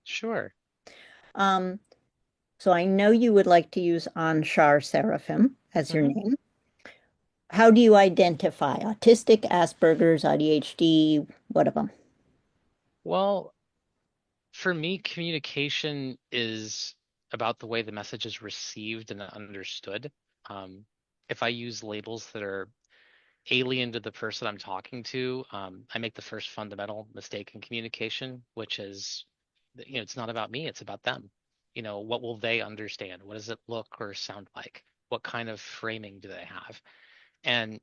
Sure. Um, so I know you would like to use Anshar Seraphim as your hmm name. How do you identify autistic, Asperger's, ADHD, what of them? Well, for me, communication is about the way the message is received and understood. Um, if I use labels that are alien to the person I'm talking to, I make the first fundamental mistake in communication, which is, it's not about me, it's about them. What will they understand? What does it look or sound like? What kind of framing do they have? And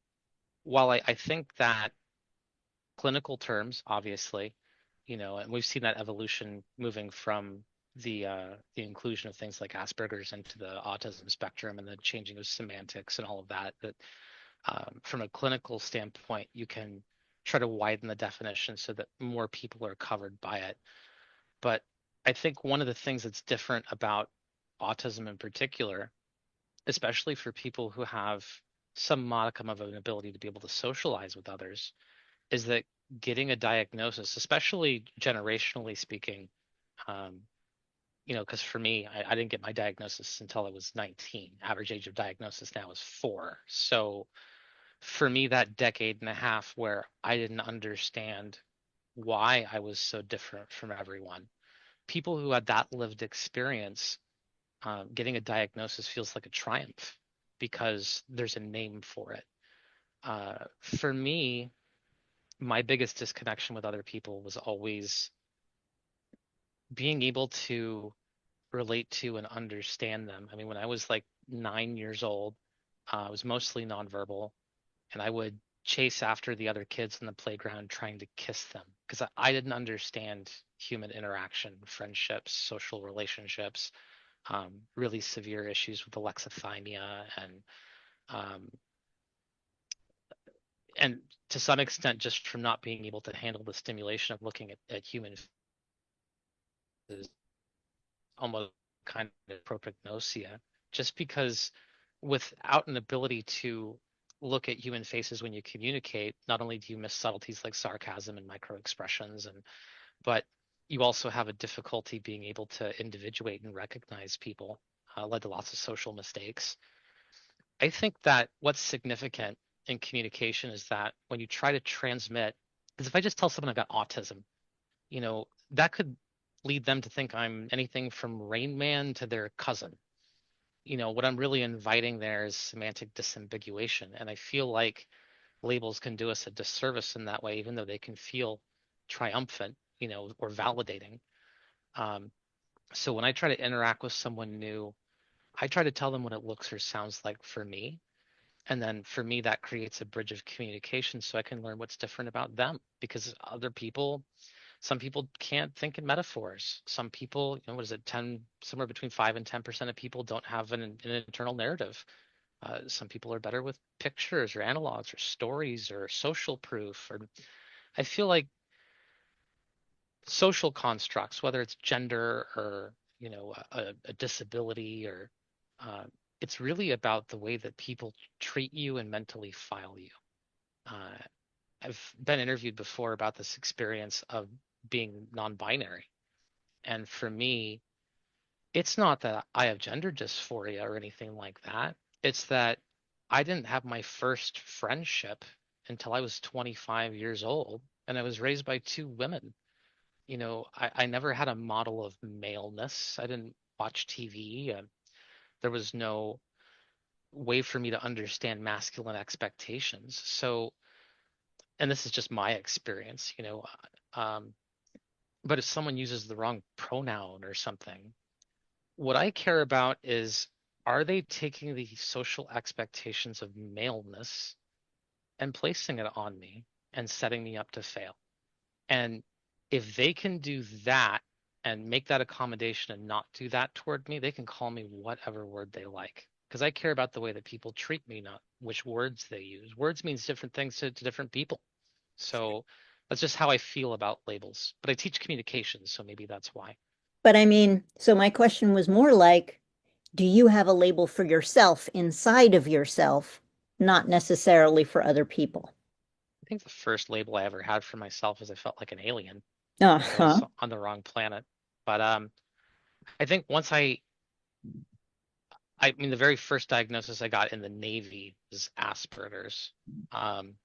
while I think that clinical terms, obviously, and we've seen that evolution moving from the inclusion of things like Asperger's into the autism spectrum and the changing of semantics and all of that. That from a clinical standpoint, you can try to widen the definition so that more people are covered by it. But I think one of the things that's different about autism in particular, especially for people who have some modicum of an ability to be able to socialize with others, is that getting a diagnosis, especially generationally speaking, um, because for me, I didn't get my diagnosis until I was 19. Average age of diagnosis now is 4. So for me, that decade and a half where I didn't understand why I was so different from everyone, people who had that lived experience, getting a diagnosis feels like a triumph because there's a name for it. For me, my biggest disconnection with other people was always being able to relate to and understand them. I mean, when I was like 9 years old, I was mostly nonverbal, and I would chase after the other kids in the playground trying to kiss them because I didn't understand human interaction, friendships, social relationships, really severe issues with alexithymia um, and to some extent just from not being able to handle the stimulation of looking at human faces, almost kind of prosopagnosia, just because without an ability to look at human faces when you communicate, not only do you miss subtleties like sarcasm and micro expressions, but you also have a difficulty being able to individuate and recognize people, led to lots of social mistakes. I think that what's significant in communication is that when you try to transmit, because if I just tell someone I've got autism, that could lead them to think I'm anything from Rain Man to their cousin. What I'm really inviting there is semantic disambiguation. And I feel like labels can do us a disservice in that way, even though they can feel triumphant, or validating. Um, so when I try to interact with someone new, I try to tell them what it looks or sounds like for me. And then for me, that creates a bridge of communication so I can learn what's different about them because other people, some people can't think in metaphors. Some people, what is it, 10, somewhere between 5 and 10% of people don't have an internal narrative. Some people are better with pictures or analogs or stories or social proof. Or I feel like social constructs, whether it's gender or a disability or uh, it's really about the way that people treat you and mentally file you. Uh, I've been interviewed before about this experience of being non-binary, and for me, it's not that I have gender dysphoria or anything like that. It's that I didn't have my first friendship until I was 25 years old, and I was raised by two women. I never had a model of maleness. I didn't watch TV. There was no way for me to understand masculine expectations. So, and this is just my experience, um, but if someone uses the wrong pronoun or something, what I care about is are they taking the social expectations of maleness and placing it on me and setting me up to fail? And if they can do that and make that accommodation and not do that toward me, they can call me whatever word they like. Because I care about the way that people treat me, not which words they use. Words means different things to different people. So that's just how I feel about labels. But I teach communication, so maybe that's why. But I mean, so my question was more like, do you have a label for yourself inside of yourself, not necessarily for other people? I think the first label I ever had for myself is I felt like an alien, like I Uh-huh. was on the wrong planet. But I think I mean, the very first diagnosis I got in the Navy was Asperger's. Um,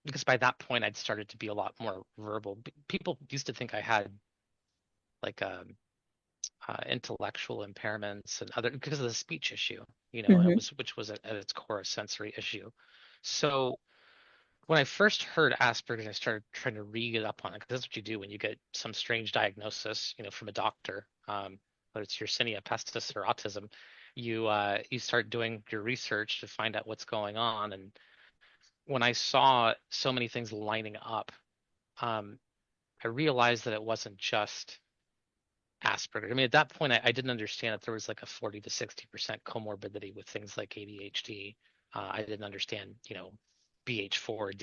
because by that point I'd started to be a lot more verbal. People used to think I had like intellectual impairments and other because of the speech issue, and it Hmm. was which was at its core a sensory issue. So when I first heard Asperger's, I started trying to read up on it because that's what you do when you get some strange diagnosis, from a doctor, whether it's Yersinia pestis or autism. You start doing your research to find out what's going on. And when I saw so many things lining up, um, I realized that it wasn't just Asperger. I mean, at that point, I didn't understand that there was like a 40 to 60% comorbidity with things like ADHD. I didn't understand, BH4,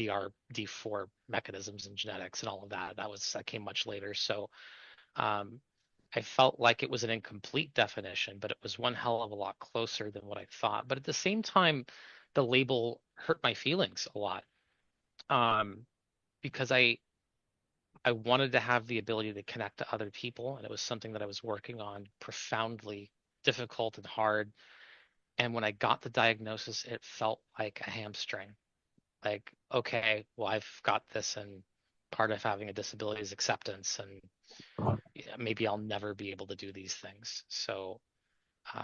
DRD4 mechanisms and genetics and all of that. That came much later. So um, I felt like it was an incomplete definition, but it was one hell of a lot closer than what I thought. But at the same time, the label hurt my feelings a lot um, because I wanted to have the ability to connect to other people, and it was something that I was working on profoundly difficult and hard. And when I got the diagnosis, it felt like a hamstring. Like, okay, well, I've got this, and part of having a disability is acceptance, and yeah, maybe I'll never be able to do these things. So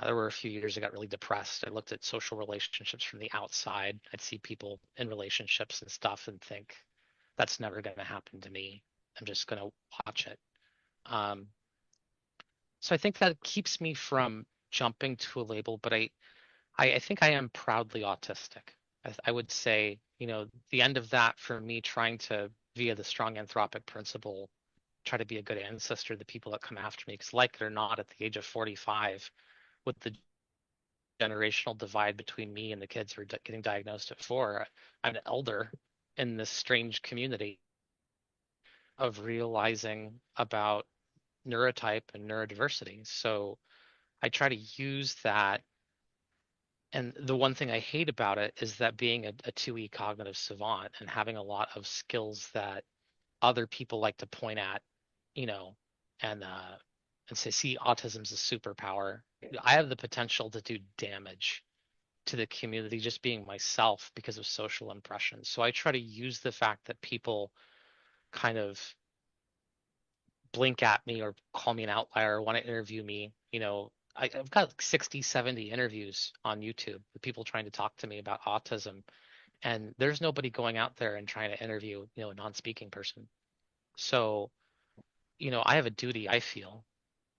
there were a few years I got really depressed. I looked at social relationships from the outside. I'd see people in relationships and stuff and think, that's never going to happen to me. I'm just going to watch it. Um, so I think that keeps me from jumping to a label, but I think I am proudly autistic. I would say, the end of that for me trying to, via the strong anthropic principle, try to be a good ancestor to the people that come after me. Because, like it or not, at the age of 45, with the generational divide between me and the kids who are getting diagnosed at 4, I'm an elder in this strange community of realizing about neurotype and neurodiversity. So I try to use that. And the one thing I hate about it is that being a 2E cognitive savant and having a lot of skills that other people like to point at, you know, and uh, and say, see, autism's a superpower. I have the potential to do damage to the community just being myself because of social impressions. So I try to use the fact that people kind of blink at me or call me an outlier or want to interview me. I've got like 60, 70 interviews on YouTube with people trying to talk to me about autism. And there's nobody going out there and trying to interview, a non-speaking person. So, I have a duty, I feel,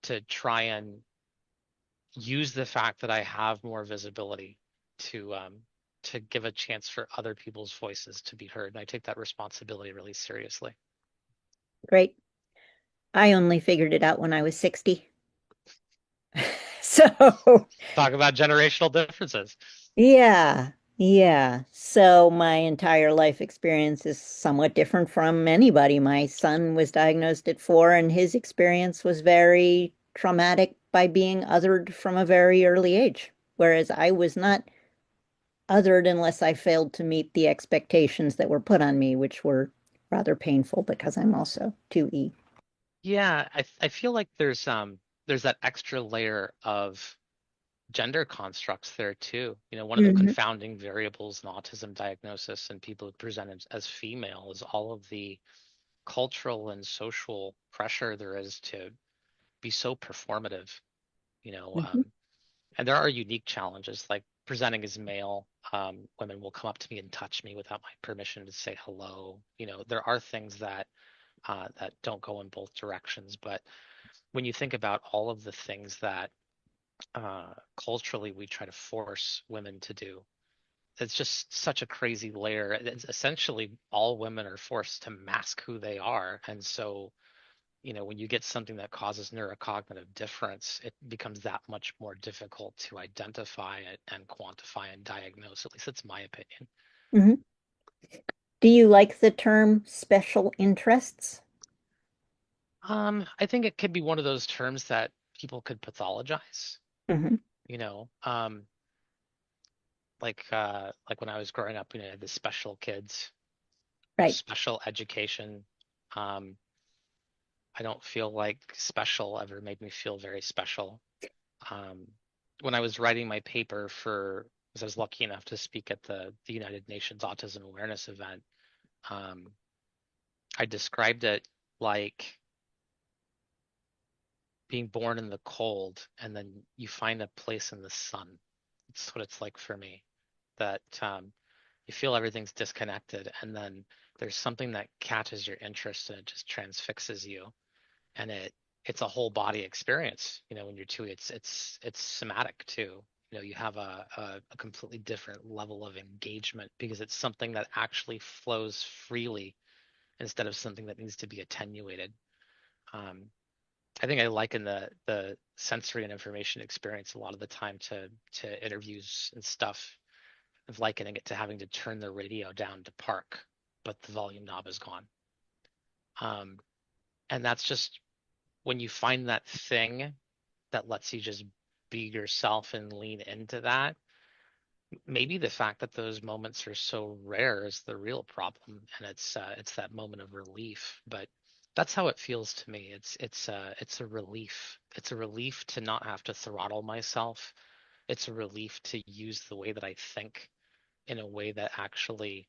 to try and use the fact that I have more visibility to give a chance for other people's voices to be heard. And I take that responsibility really seriously. Great. I only figured it out when I was 60. So, Talk about generational differences. yeah, yeah. So my entire life experience is somewhat different from anybody. My son was diagnosed at 4, and his experience was very traumatic by being othered from a very early age, whereas I was not othered unless I failed to meet the expectations that were put on me, which were rather painful because I'm also 2E. Yeah, I feel like there's that extra layer of gender constructs there too. One of the Hmm. confounding variables in autism diagnosis and people who present as female is all of the cultural and social pressure there is to be so performative, you know. Hmm. And there are unique challenges like presenting as male. Women will come up to me and touch me without my permission to say hello. There are things that don't go in both directions. But when you think about all of the things that culturally we try to force women to do, it's just such a crazy layer. It's essentially all women are forced to mask who they are. And so, when you get something that causes neurocognitive difference, it becomes that much more difficult to identify it and quantify and diagnose. At least that's my opinion. Hmm. Do you like the term special interests? I think it could be one of those terms that people could pathologize, Hmm. you know. Like when I was growing up, I had the special kids, Right. special education. Um, I don't feel like special ever made me feel very special. Um, when I was writing my paper for, because I was lucky enough to speak at the United Nations Autism Awareness event, um, I described it like being born in the cold and then you find a place in the sun. It's what it's like for me. That you feel everything's disconnected and then there's something that catches your interest and it just transfixes you. And it's a whole body experience. When you're two, it's somatic too. You have a completely different level of engagement because it's something that actually flows freely instead of something that needs to be attenuated. Um, I think I liken the sensory and information experience a lot of the time to interviews and stuff, of likening it to having to turn the radio down to park, but the volume knob is gone. Um, and that's just when you find that thing that lets you just be yourself and lean into that. Maybe the fact that those moments are so rare is the real problem, and it's that moment of relief. But that's how it feels to me. It's a relief. It's a relief to not have to throttle myself. It's a relief to use the way that I think in a way that actually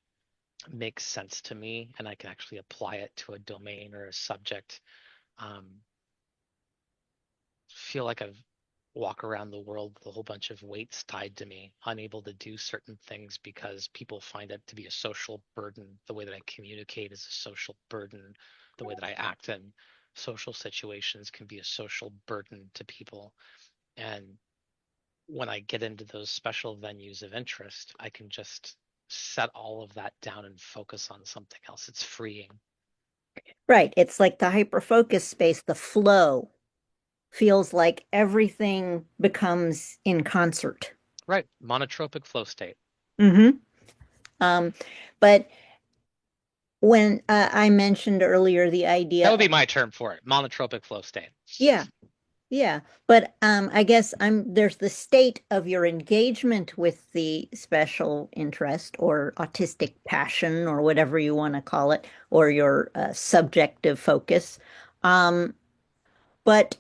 makes sense to me, and I can actually apply it to a domain or a subject. Um, feel like I've walk around the world with a whole bunch of weights tied to me, unable to do certain things because people find it to be a social burden. The way that I communicate is a social burden. The way that I act in social situations can be a social burden to people. And when I get into those special venues of interest, I can just set all of that down and focus on something else. It's freeing. Right. It's like the hyperfocus space, the flow feels like everything becomes in concert. Right. Monotropic flow state. Hmm. Um, but when I mentioned earlier the That idea would of, be my term for it. Monotropic flow state. yeah, yeah, but I guess there's the state of your engagement with the special interest or autistic passion or whatever you want to call it, or your subjective focus. Um, but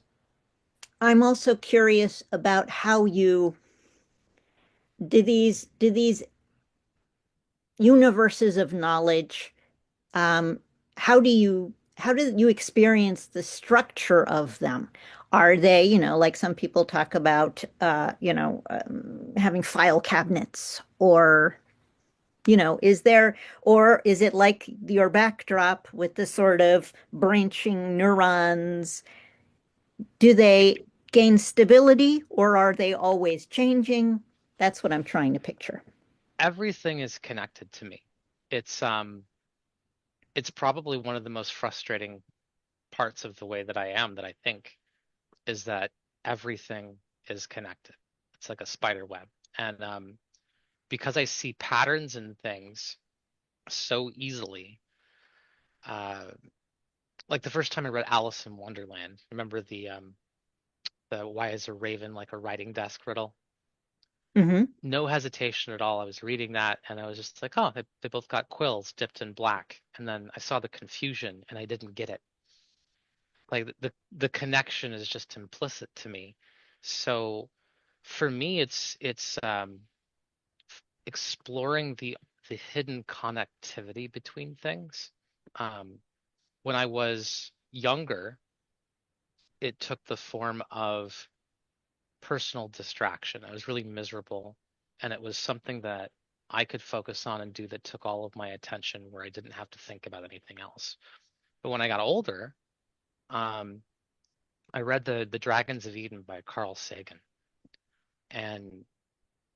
I'm also curious about how you do these universes of knowledge. Um, how do you experience the structure of them? Are they, like some people talk about, having file cabinets, or, or is it like your backdrop with the sort of branching neurons? Do they gain stability or are they always changing? That's what I'm trying to picture. Everything is connected to me. It's probably one of the most frustrating parts of the way that I am that I think is that everything is connected. It's like a spider web. And because I see patterns in things so easily, uh, like the first time I read Alice in Wonderland, remember the why is a raven like a writing desk riddle? Hmm. No hesitation at all. I was reading that and I was just like, oh, they both got quills dipped in black. And then I saw the confusion and I didn't get it. Like the connection is just implicit to me. So for me, it's exploring the hidden connectivity between things. Um, when I was younger, it took the form of personal distraction. I was really miserable, and it was something that I could focus on and do that took all of my attention where I didn't have to think about anything else. But when I got older, um, I read the Dragons of Eden by Carl Sagan, and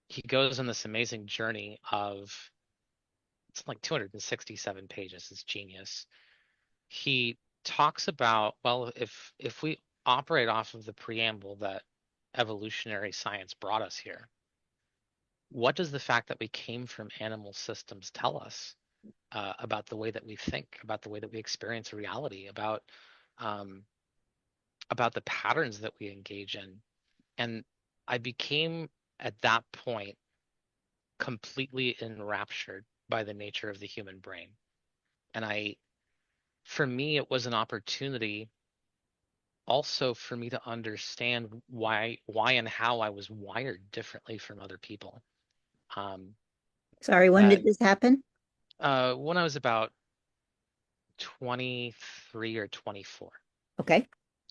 he goes on this amazing journey of it's like 267 pages. It's genius. He talks about, well, if we operate off of the preamble that evolutionary science brought us here, what does the fact that we came from animal systems tell us about the way that we think, about the way that we experience reality, um, about the patterns that we engage in? And I became at that point completely enraptured by the nature of the human brain. And for me, it was an opportunity. also for me to understand why and how I was wired differently from other people. Um, Sorry, when that did this happen? when I was about 23 or 24. Okay.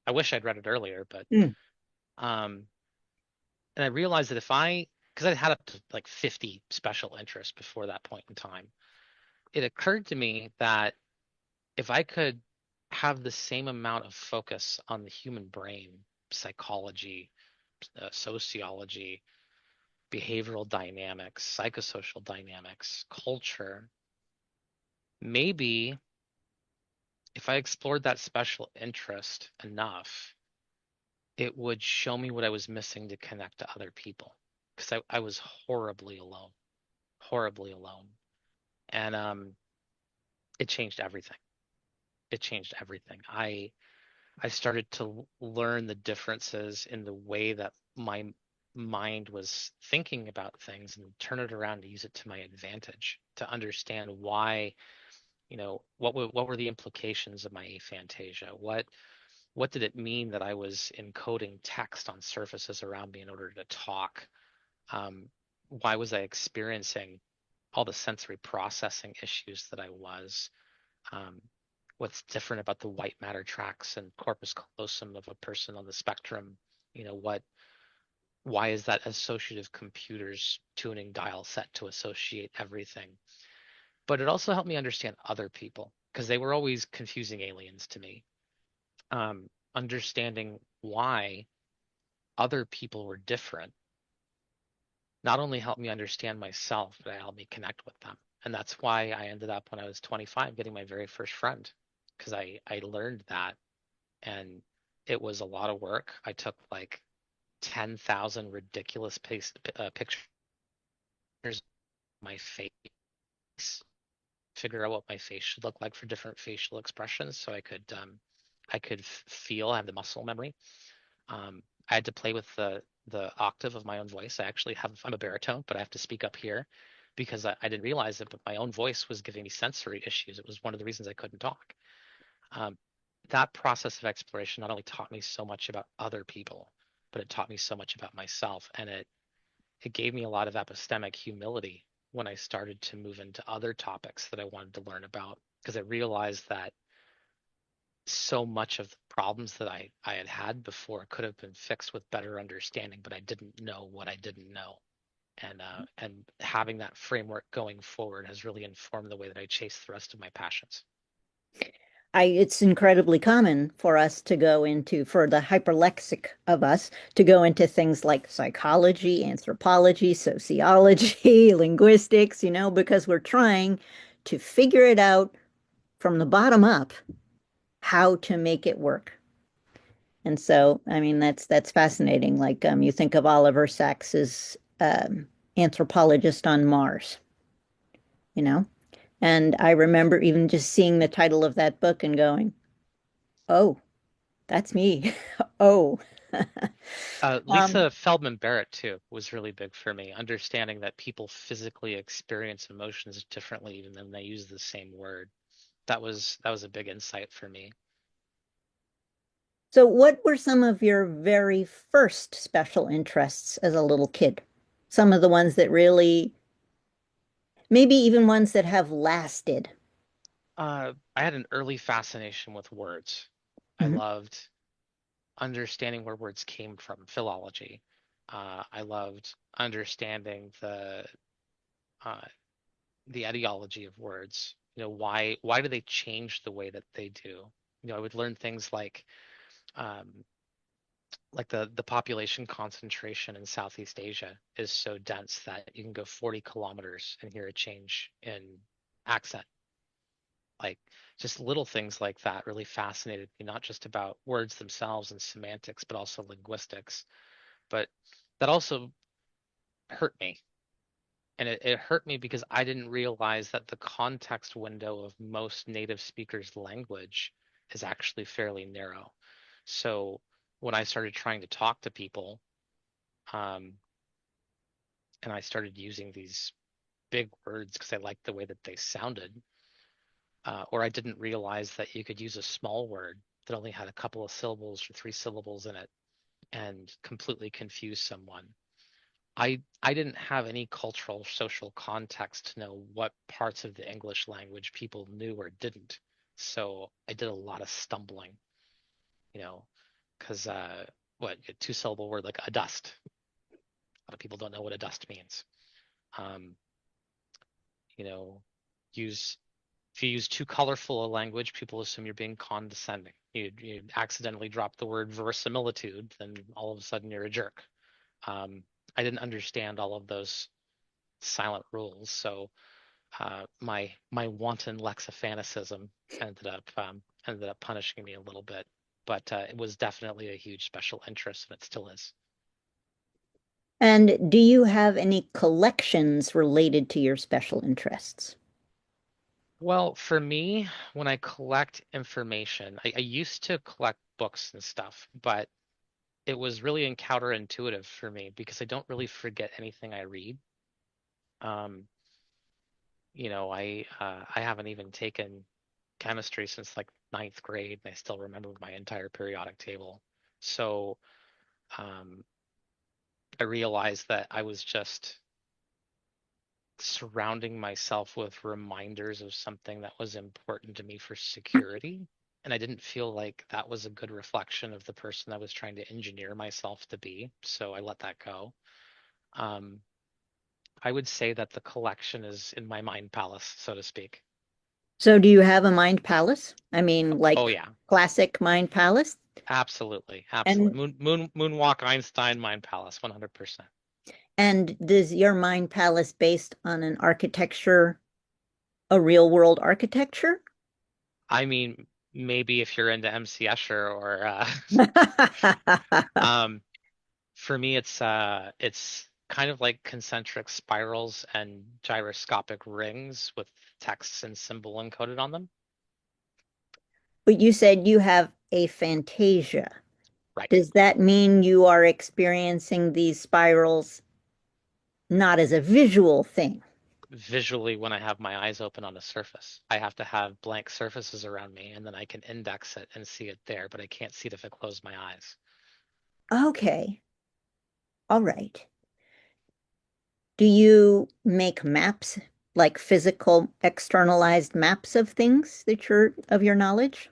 I wish I'd read it earlier, but Mm. um, and I realized that if I, because I had up to like 50 special interests before that point in time, it occurred to me that if I could have the same amount of focus on the human brain, psychology, sociology, behavioral dynamics, psychosocial dynamics, culture, maybe if I explored that special interest enough, it would show me what I was missing to connect to other people. Because I was horribly alone, horribly alone. And it changed everything. It changed everything. I started to learn the differences in the way that my mind was thinking about things and turn it around to use it to my advantage, to understand why, what were the implications of my aphantasia? What did it mean that I was encoding text on surfaces around me in order to talk? Why was I experiencing all the sensory processing issues that I was? Um, what's different about the white matter tracks and corpus callosum of a person on the spectrum? Why is that associative computer's tuning dial set to associate everything? But it also helped me understand other people because they were always confusing aliens to me. Understanding why other people were different not only helped me understand myself, but it helped me connect with them. And that's why I ended up when I was 25 getting my very first friend because I learned that and it was a lot of work. I took like 10,000 ridiculous pictures of my face, figure out what my face should look like for different facial expressions so I could feel, I have the muscle memory. I had to play with the octave of my own voice. I'm a baritone, but I have to speak up here because I didn't realize it, but my own voice was giving me sensory issues. It was one of the reasons I couldn't talk. Um, that process of exploration not only taught me so much about other people, but it taught me so much about myself, and it gave me a lot of epistemic humility when I started to move into other topics that I wanted to learn about because I realized that so much of the problems that I had had before could have been fixed with better understanding, but I didn't know what I didn't know. And having that framework going forward has really informed the way that I chase the rest of my passions. It's incredibly common for us to go into, for the hyperlexic of us, to go into things like psychology, anthropology, sociology, linguistics, because we're trying to figure it out from the bottom up how to make it work. And so, I mean, that's fascinating. Like, you think of Oliver Sacks's Anthropologist on Mars, you know? And I remember even just seeing the title of that book and going, oh, that's me. Oh. Um, Lisa Feldman Barrett too was really big for me, understanding that people physically experience emotions differently even when they use the same word. That was a big insight for me. so what were some of your very first special interests as a little kid? Some of the ones that really, maybe even ones that have lasted. I had an early fascination with words. I Mhm. loved understanding where words came from, philology. I loved understanding uh, the etiology of words. Why do they change the way that they do? I would learn things um, like the population concentration in Southeast Asia is so dense that you can go 40 kilometers and hear a change in accent. Like just little things like that really fascinated me, not just about words themselves and semantics, but also linguistics. But that also hurt me. And it hurt me because I didn't realize that the context window of most native speakers' language is actually fairly narrow. So when I started trying to talk to people, um, and I started using these big words because I liked the way that they sounded, or I didn't realize that you could use a small word that only had a couple of syllables or three syllables in it and completely confuse someone. I didn't have any cultural social context to know what parts of the English language people knew or didn't. So I did a lot of stumbling, you know, because what a two-syllable word like a dust. A lot of people don't know what a dust means. Um, you know, use if you use too colorful a language, people assume you're being condescending. You accidentally drop the word verisimilitude, then all of a sudden you're a jerk. I didn't understand all of those silent rules, so my wanton lexicanicism ended up punishing me a little bit. But it was definitely a huge special interest, and it still is. And do you have any collections related to your special interests? Well, for me, when I collect information, I used to collect books and stuff, but it was really counterintuitive for me because I don't really forget anything I read. Um, I haven't even taken chemistry since like ninth grade, and I still remember my entire periodic table. So um, I realized that I was just surrounding myself with reminders of something that was important to me for security. And I didn't feel like that was a good reflection of the person I was trying to engineer myself to be. So I let that go. Um, I would say that the collection is in my mind palace, so to speak. So do you have a mind palace? I mean, Oh like yeah, classic mind palace? absolutely, absolutely. And Moonwalk Einstein mind palace, 100%. and does your mind palace based on an architecture, a real world architecture? I mean, maybe if you're into MC Escher or um, for me, it's kind of like concentric spirals and gyroscopic rings with text and symbol encoded on them. But you said you have aphantasia. Right. Does that mean you are experiencing these spirals not as a visual thing? Visually, when I have my eyes open on a surface, I have to have blank surfaces around me, and then I can index it and see it there, but I can't see it if I close my eyes. Okay, all right. Do you make maps, like physical externalized maps of things that you're of your knowledge?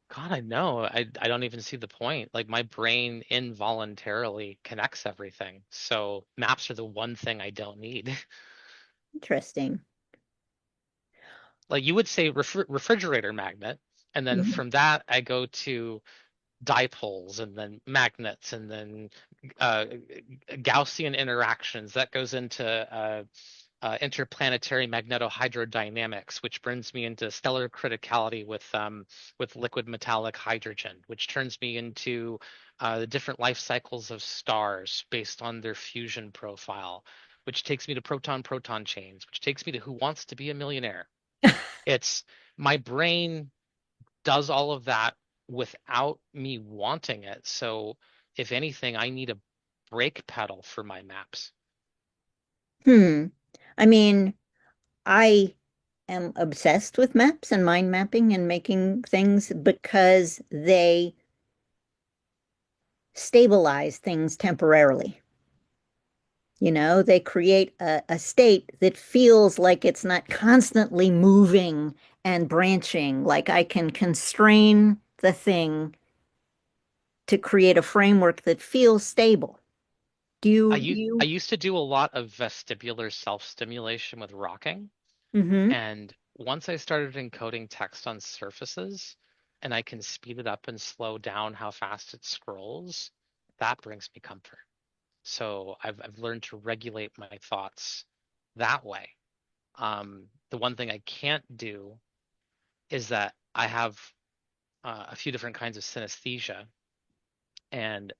God, I know. I don't even see the point. Like my brain involuntarily connects everything. So maps are the one thing I don't need. Interesting. Like you would say refrigerator magnet, and then Mhm. from that I go to dipoles and then magnets and then uh, Gaussian interactions. That goes into interplanetary magnetohydrodynamics, which brings me into stellar criticality with liquid metallic hydrogen, which turns me into the different life cycles of stars based on their fusion profile, which takes me to proton-proton chains, which takes me to Who Wants to Be a Millionaire. It's my brain does all of that without me wanting it. So if anything, I need a brake pedal for my maps. Hmm. I mean, I am obsessed with maps and mind mapping and making things because they stabilize things temporarily. You know, they create a state that feels like it's not constantly moving and branching, like I can constrain the thing to create a framework that feels stable. Do you, I you? used to do a lot of vestibular self-stimulation with rocking, Mm-hmm. and once I started encoding text on surfaces, and I can speed it up and slow down how fast it scrolls, that brings me comfort. So I've learned to regulate my thoughts that way. The one thing I can't do is that I have a few different kinds of synesthesia, and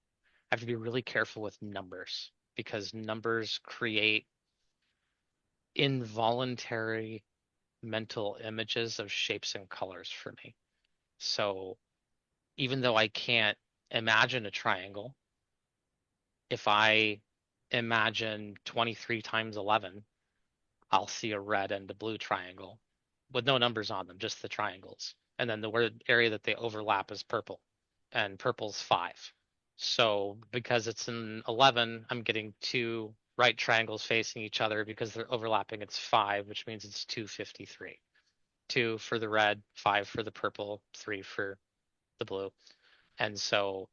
I have to be really careful with numbers because numbers create involuntary mental images of shapes and colors for me. So even though I can't imagine a triangle, if I imagine 23 times 11, I'll see a red and a blue triangle with no numbers on them, just the triangles. and then the word area that they overlap is purple, and purple's 5. So because it's an 11, I'm getting two right triangles facing each other. Because they're overlapping, it's 5, which means it's 253. 2 for the red, 5 for the purple, 3 for the blue. And so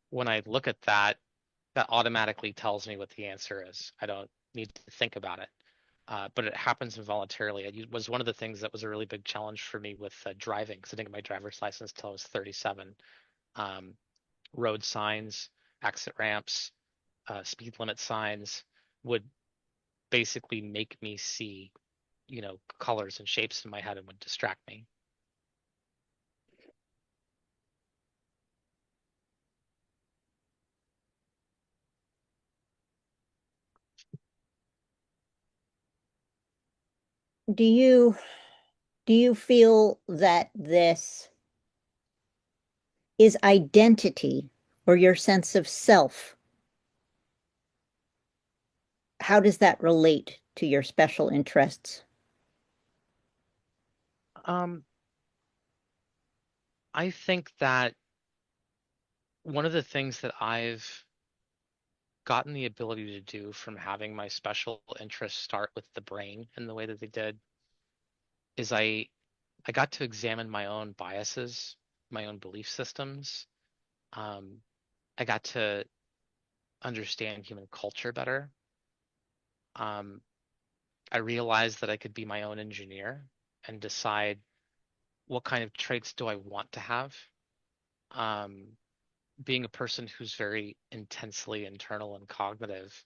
when I look at that, that automatically tells me what the answer is. I don't need to think about it. But it happens involuntarily. It was one of the things that was a really big challenge for me with driving, because I didn't get my driver's license till I was 37. Um, Road signs, exit ramps, speed limit signs would basically make me see, colors and shapes in my head and would distract me. Do you do you feel that this is identity or your sense of self? How does that relate to your special interests? Um, I think that one of the things that I've gotten the ability to do from having my special interests start with the brain in the way that they did is I got to examine my own biases, my own belief systems. Um, I got to understand human culture better. Um, I realized that I could be my own engineer and decide what kind of traits do I want to have. Um, Being a person who's very intensely internal and cognitive,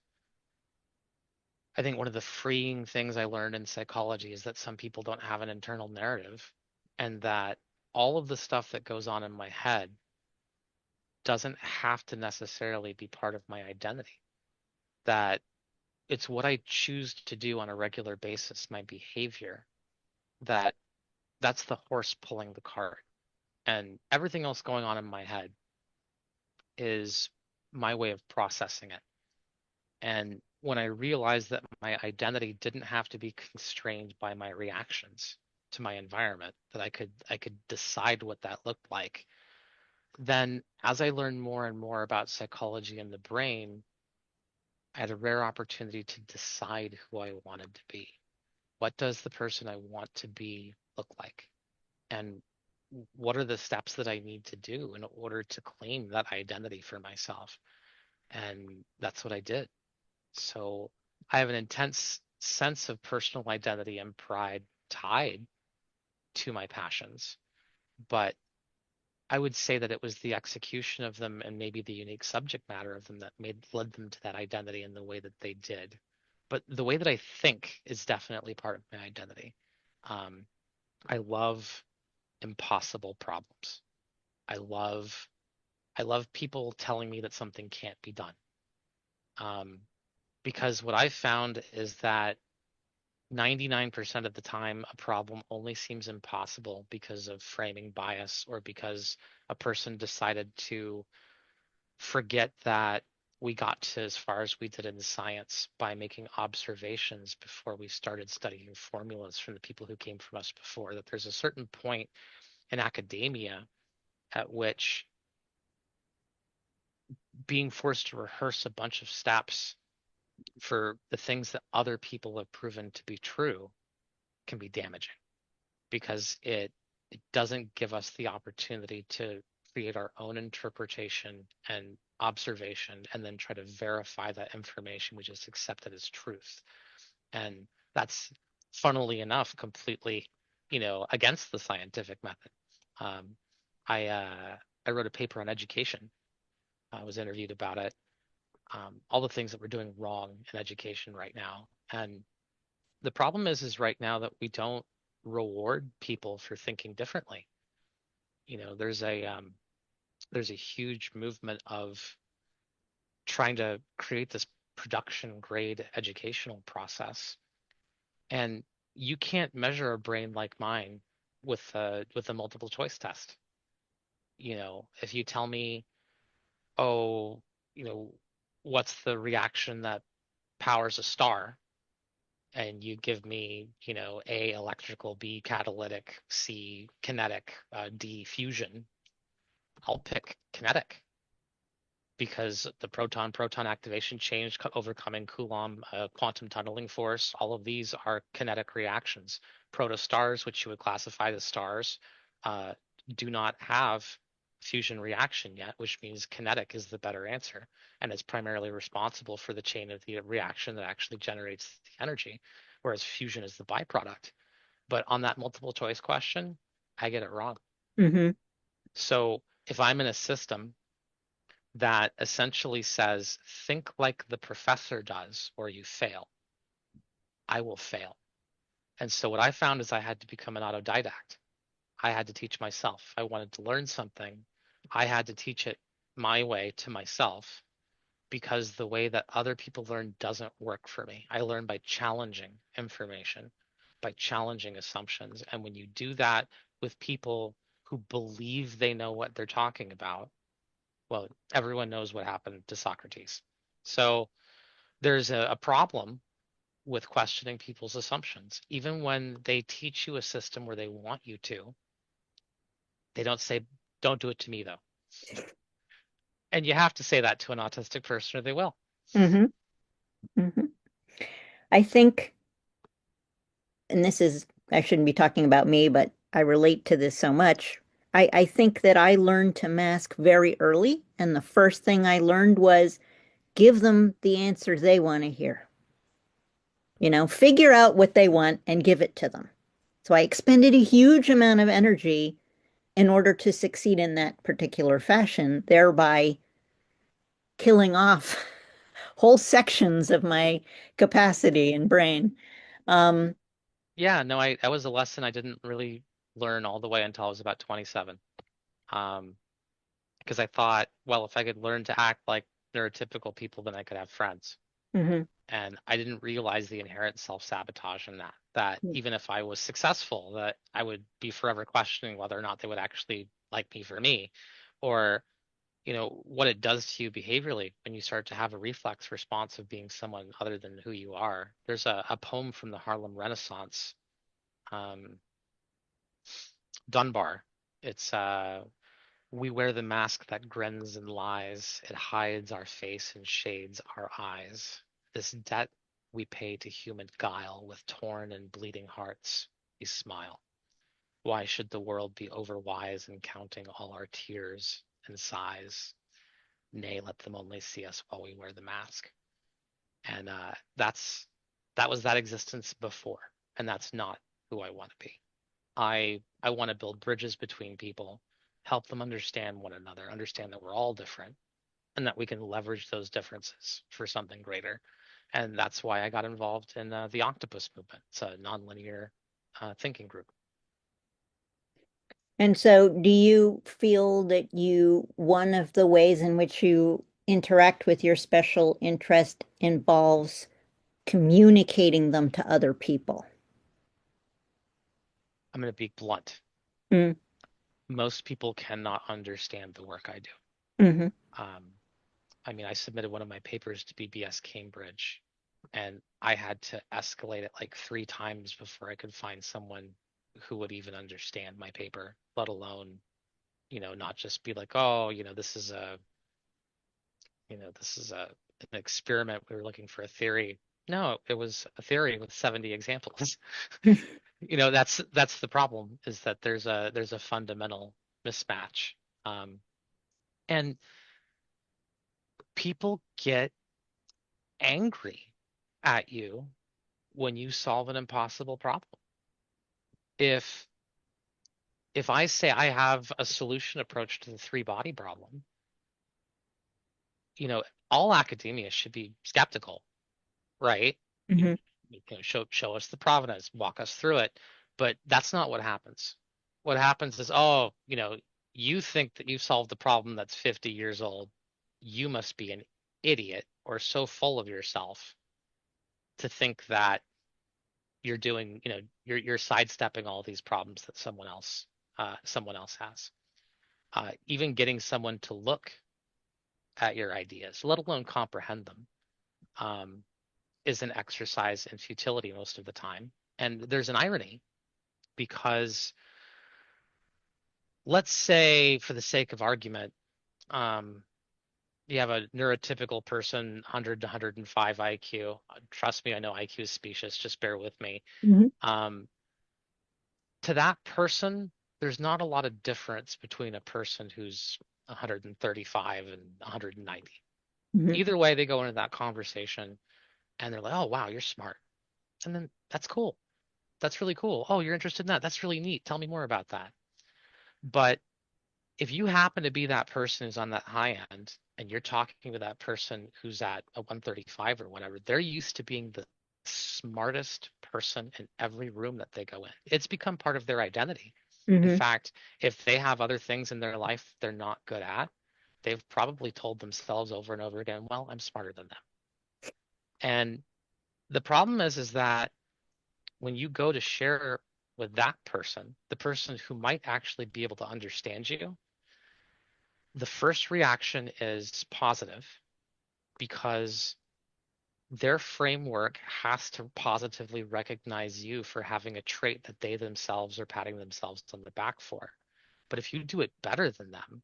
I think one of the freeing things I learned in psychology is that some people don't have an internal narrative, and that all of the stuff that goes on in my head doesn't have to necessarily be part of my identity. That it's what I choose to do on a regular basis, my behavior, that that's the horse pulling the cart. And everything else going on in my head is my way of processing it. And when I realized that my identity didn't have to be constrained by my reactions to my environment, that I could decide what that looked like, then as I learned more and more about psychology and the brain, I had a rare opportunity to decide who I wanted to be. What does the person I want to be look like? And what are the steps that I need to do in order to claim that identity for myself? And that's what I did. So I have an intense sense of personal identity and pride tied to my passions, but I would say that it was the execution of them and maybe the unique subject matter of them that led them to that identity in the way that they did. But the way that I think is definitely part of my identity. Um, I love impossible problems. I love I love people telling me that something can't be done. Um, because what I've found is that 99% of the time, a problem only seems impossible because of framing bias, or because a person decided to forget that we got to as far as we did in science by making observations before we started studying formulas from the people who came from us before. That there's a certain point in academia at which being forced to rehearse a bunch of steps for the things that other people have proven to be true can be damaging, because it doesn't give us the opportunity to create our own interpretation and observation and then try to verify that information we just accepted as truth. And that's, funnily enough, completely, against the scientific method. Um, I I wrote a paper on education. I was interviewed about it. All the things that we're doing wrong in education right now. And the problem is right now that we don't reward people for thinking differently. There's a huge movement of trying to create this production grade educational process, and you can't measure a brain like mine with a multiple choice test. If you tell me, oh, you know, what's the reaction that powers a star? and you give me, A, electrical, B, catalytic, C, kinetic, D, fusion, I'll pick kinetic because the proton activation change, overcoming Coulomb quantum tunneling force, all of these are kinetic reactions. Protostars, which you would classify as stars, uh, do not have fusion reaction yet, which means kinetic is the better answer, and is primarily responsible for the chain of the reaction that actually generates the energy, whereas fusion is the byproduct. But on that multiple choice question, I get it wrong. Hmm. So if I'm in a system that essentially says, think like the professor does, or you fail, I will fail. And so what I found is I had to become an autodidact. I had to teach myself. I wanted to learn something. I had to teach it my way to myself because the way that other people learn doesn't work for me. I learn by challenging information, by challenging assumptions. And when you do that with people who believe they know what they're talking about, well, everyone knows what happened to Socrates. So there's a problem with questioning people's assumptions. Even when they teach you a system where they want you to, they don't say, don't do it to me though. And you have to say that to an autistic person or they will. Hmm. Hmm. I think, and this is, I shouldn't be talking about me, but I relate to this so much. I think that I learned to mask very early, and the first thing I learned was give them the answer they want to hear. Figure out what they want and give it to them. So I expended a huge amount of energy in order to succeed in that particular fashion, thereby killing off whole sections of my capacity and brain. Um, Yeah, no, that was a lesson I didn't really learn all the way until I was about 27. Um, because I thought, well, if I could learn to act like neurotypical people, then I could have friends. mhm. And I didn't realize the inherent self-sabotage in that even if I was successful, that I would be forever questioning whether or not they would actually like me for me, or what it does to you behaviorally when you start to have a reflex response of being someone other than who you are. There's a poem from the Harlem Renaissance, um, Dunbar. It's we wear the mask that grins and lies. It hides our face and shades our eyes. This debt we pay to human guile with torn and bleeding hearts. We smile. Why should the world be overwise in counting all our tears and sighs? Nay, let them only see us while we wear the mask. And that was that existence before, and that's not who I want to be. I want to build bridges between people, help them understand one another, understand that we're all different, and that we can leverage those differences for something greater. And that's why I got involved in the Octopus movement. It's a nonlinear thinking group. And so, do you feel that one of the ways in which you interact with your special interest involves communicating them to other people? I'm going to be blunt. Mm, Most people cannot understand the work I do. hmm. Um, I mean, I submitted one of my papers to BBS Cambridge, and I had to escalate it like 3 times before I could find someone who would even understand my paper, let alone, not just be like, oh, this is an experiment. We were looking for a theory. No, it was a theory with 70 examples. That's the problem is that there's a fundamental mismatch. Um, and people get angry at you when you solve an impossible problem. If if I say I have a solution approach to the three body problem, you know, all academia should be skeptical, right? You, Hmm. show us the provenance, walk us through it, but that's not what happens. What happens is, oh, you think that you solved the problem that's 50 years old. You must be an idiot or so full of yourself to think that you're doing, you're sidestepping all these problems that someone else has. Even getting someone to look at your ideas, let alone comprehend them, um, is an exercise in futility most of the time. And there's an irony because let's say, for the sake of argument, um, you have a neurotypical person, 100 to 105 IQ. Trust me, I know IQ is specious. Just bear with me. Hmm. Um, to that person, there's not a lot of difference between a person who's 135 and 190. Hmm. Either way, they go into that conversation and they're like, "Oh, wow, you're smart." And then that's cool. That's really cool. Oh, you're interested in that. That's really neat. Tell me more about that. But if you happen to be that person who's on that high end and you're talking to that person who's at a 135 or whatever, they're used to being the smartest person in every room that they go in. It's become part of their identity. In Hmm. fact, if they have other things in their life they're not good at, they've probably told themselves over and over again, well, I'm smarter than them. And the problem is that when you go to share with that person, the person who might actually be able to understand you, the first reaction is positive because their framework has to positively recognize you for having a trait that they themselves are patting themselves on the back for. But if you do it better than them,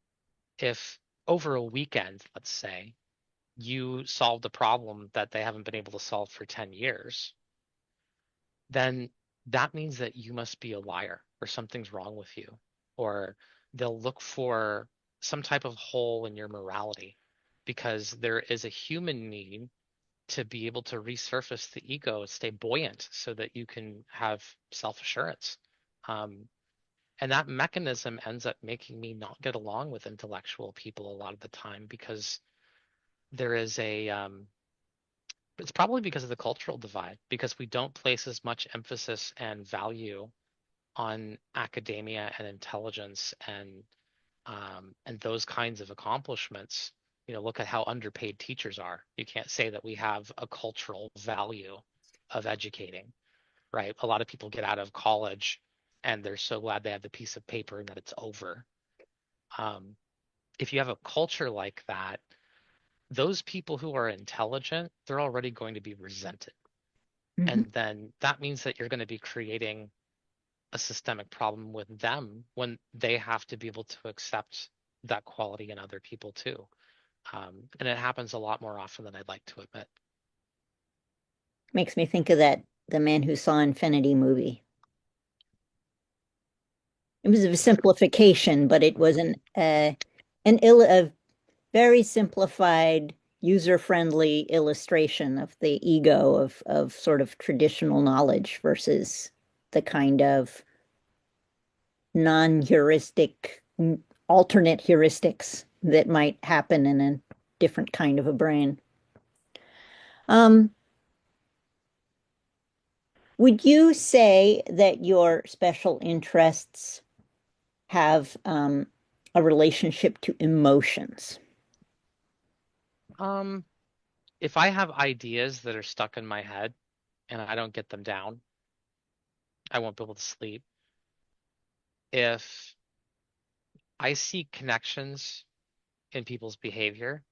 if over a weekend, let's say, you solved a problem that they haven't been able to solve for 10 years, then that means that you must be a liar or something's wrong with you. Or they'll look for some type of hole in your morality because there is a human need to be able to resurface the ego, stay buoyant so that you can have self-assurance. Um, and that mechanism ends up making me not get along with intellectual people a lot of the time because there is it's probably because of the cultural divide, because we don't place as much emphasis and value on academia and intelligence and those kinds of accomplishments. Look at how underpaid teachers are. You can't say that we have a cultural value of educating, right? A lot of people get out of college and they're so glad they have the piece of paper and that it's over. Um, if you have a culture like that, those people who are intelligent, they're already going to be resented. Hmm. And then that means that you're going to be creating a systemic problem with them when they have to be able to accept that quality in other people too. And it happens a lot more often than I'd like to admit. Makes me think of that The Man Who Saw Infinity movie. It was a Yes. simplification, but it was a very simplified, user-friendly illustration of the ego of sort of traditional knowledge versus the kind of non-heuristic, alternate heuristics that might happen in a different kind of a brain. Um, would you say that your special interests have a relationship to emotions? Um, if I have ideas that are stuck in my head and I don't get them down, I won't be able to sleep. If I see connections in people's behavior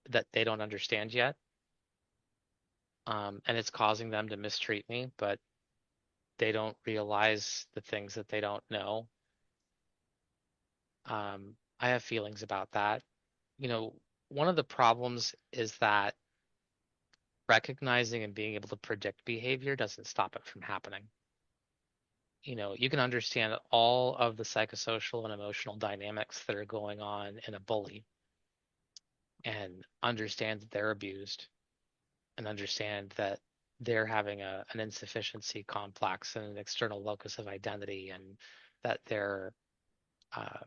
that they don't understand yet, and it's causing them to mistreat me, but they don't realize the things that they don't know, I have feelings about that. You know, one of the problems is that recognizing and being able to predict behavior doesn't stop it from happening. You can understand all of the psychosocial and emotional dynamics that are going on in a bully and understand that they're abused and understand that they're having an insufficiency complex and an external locus of identity and that they're uh,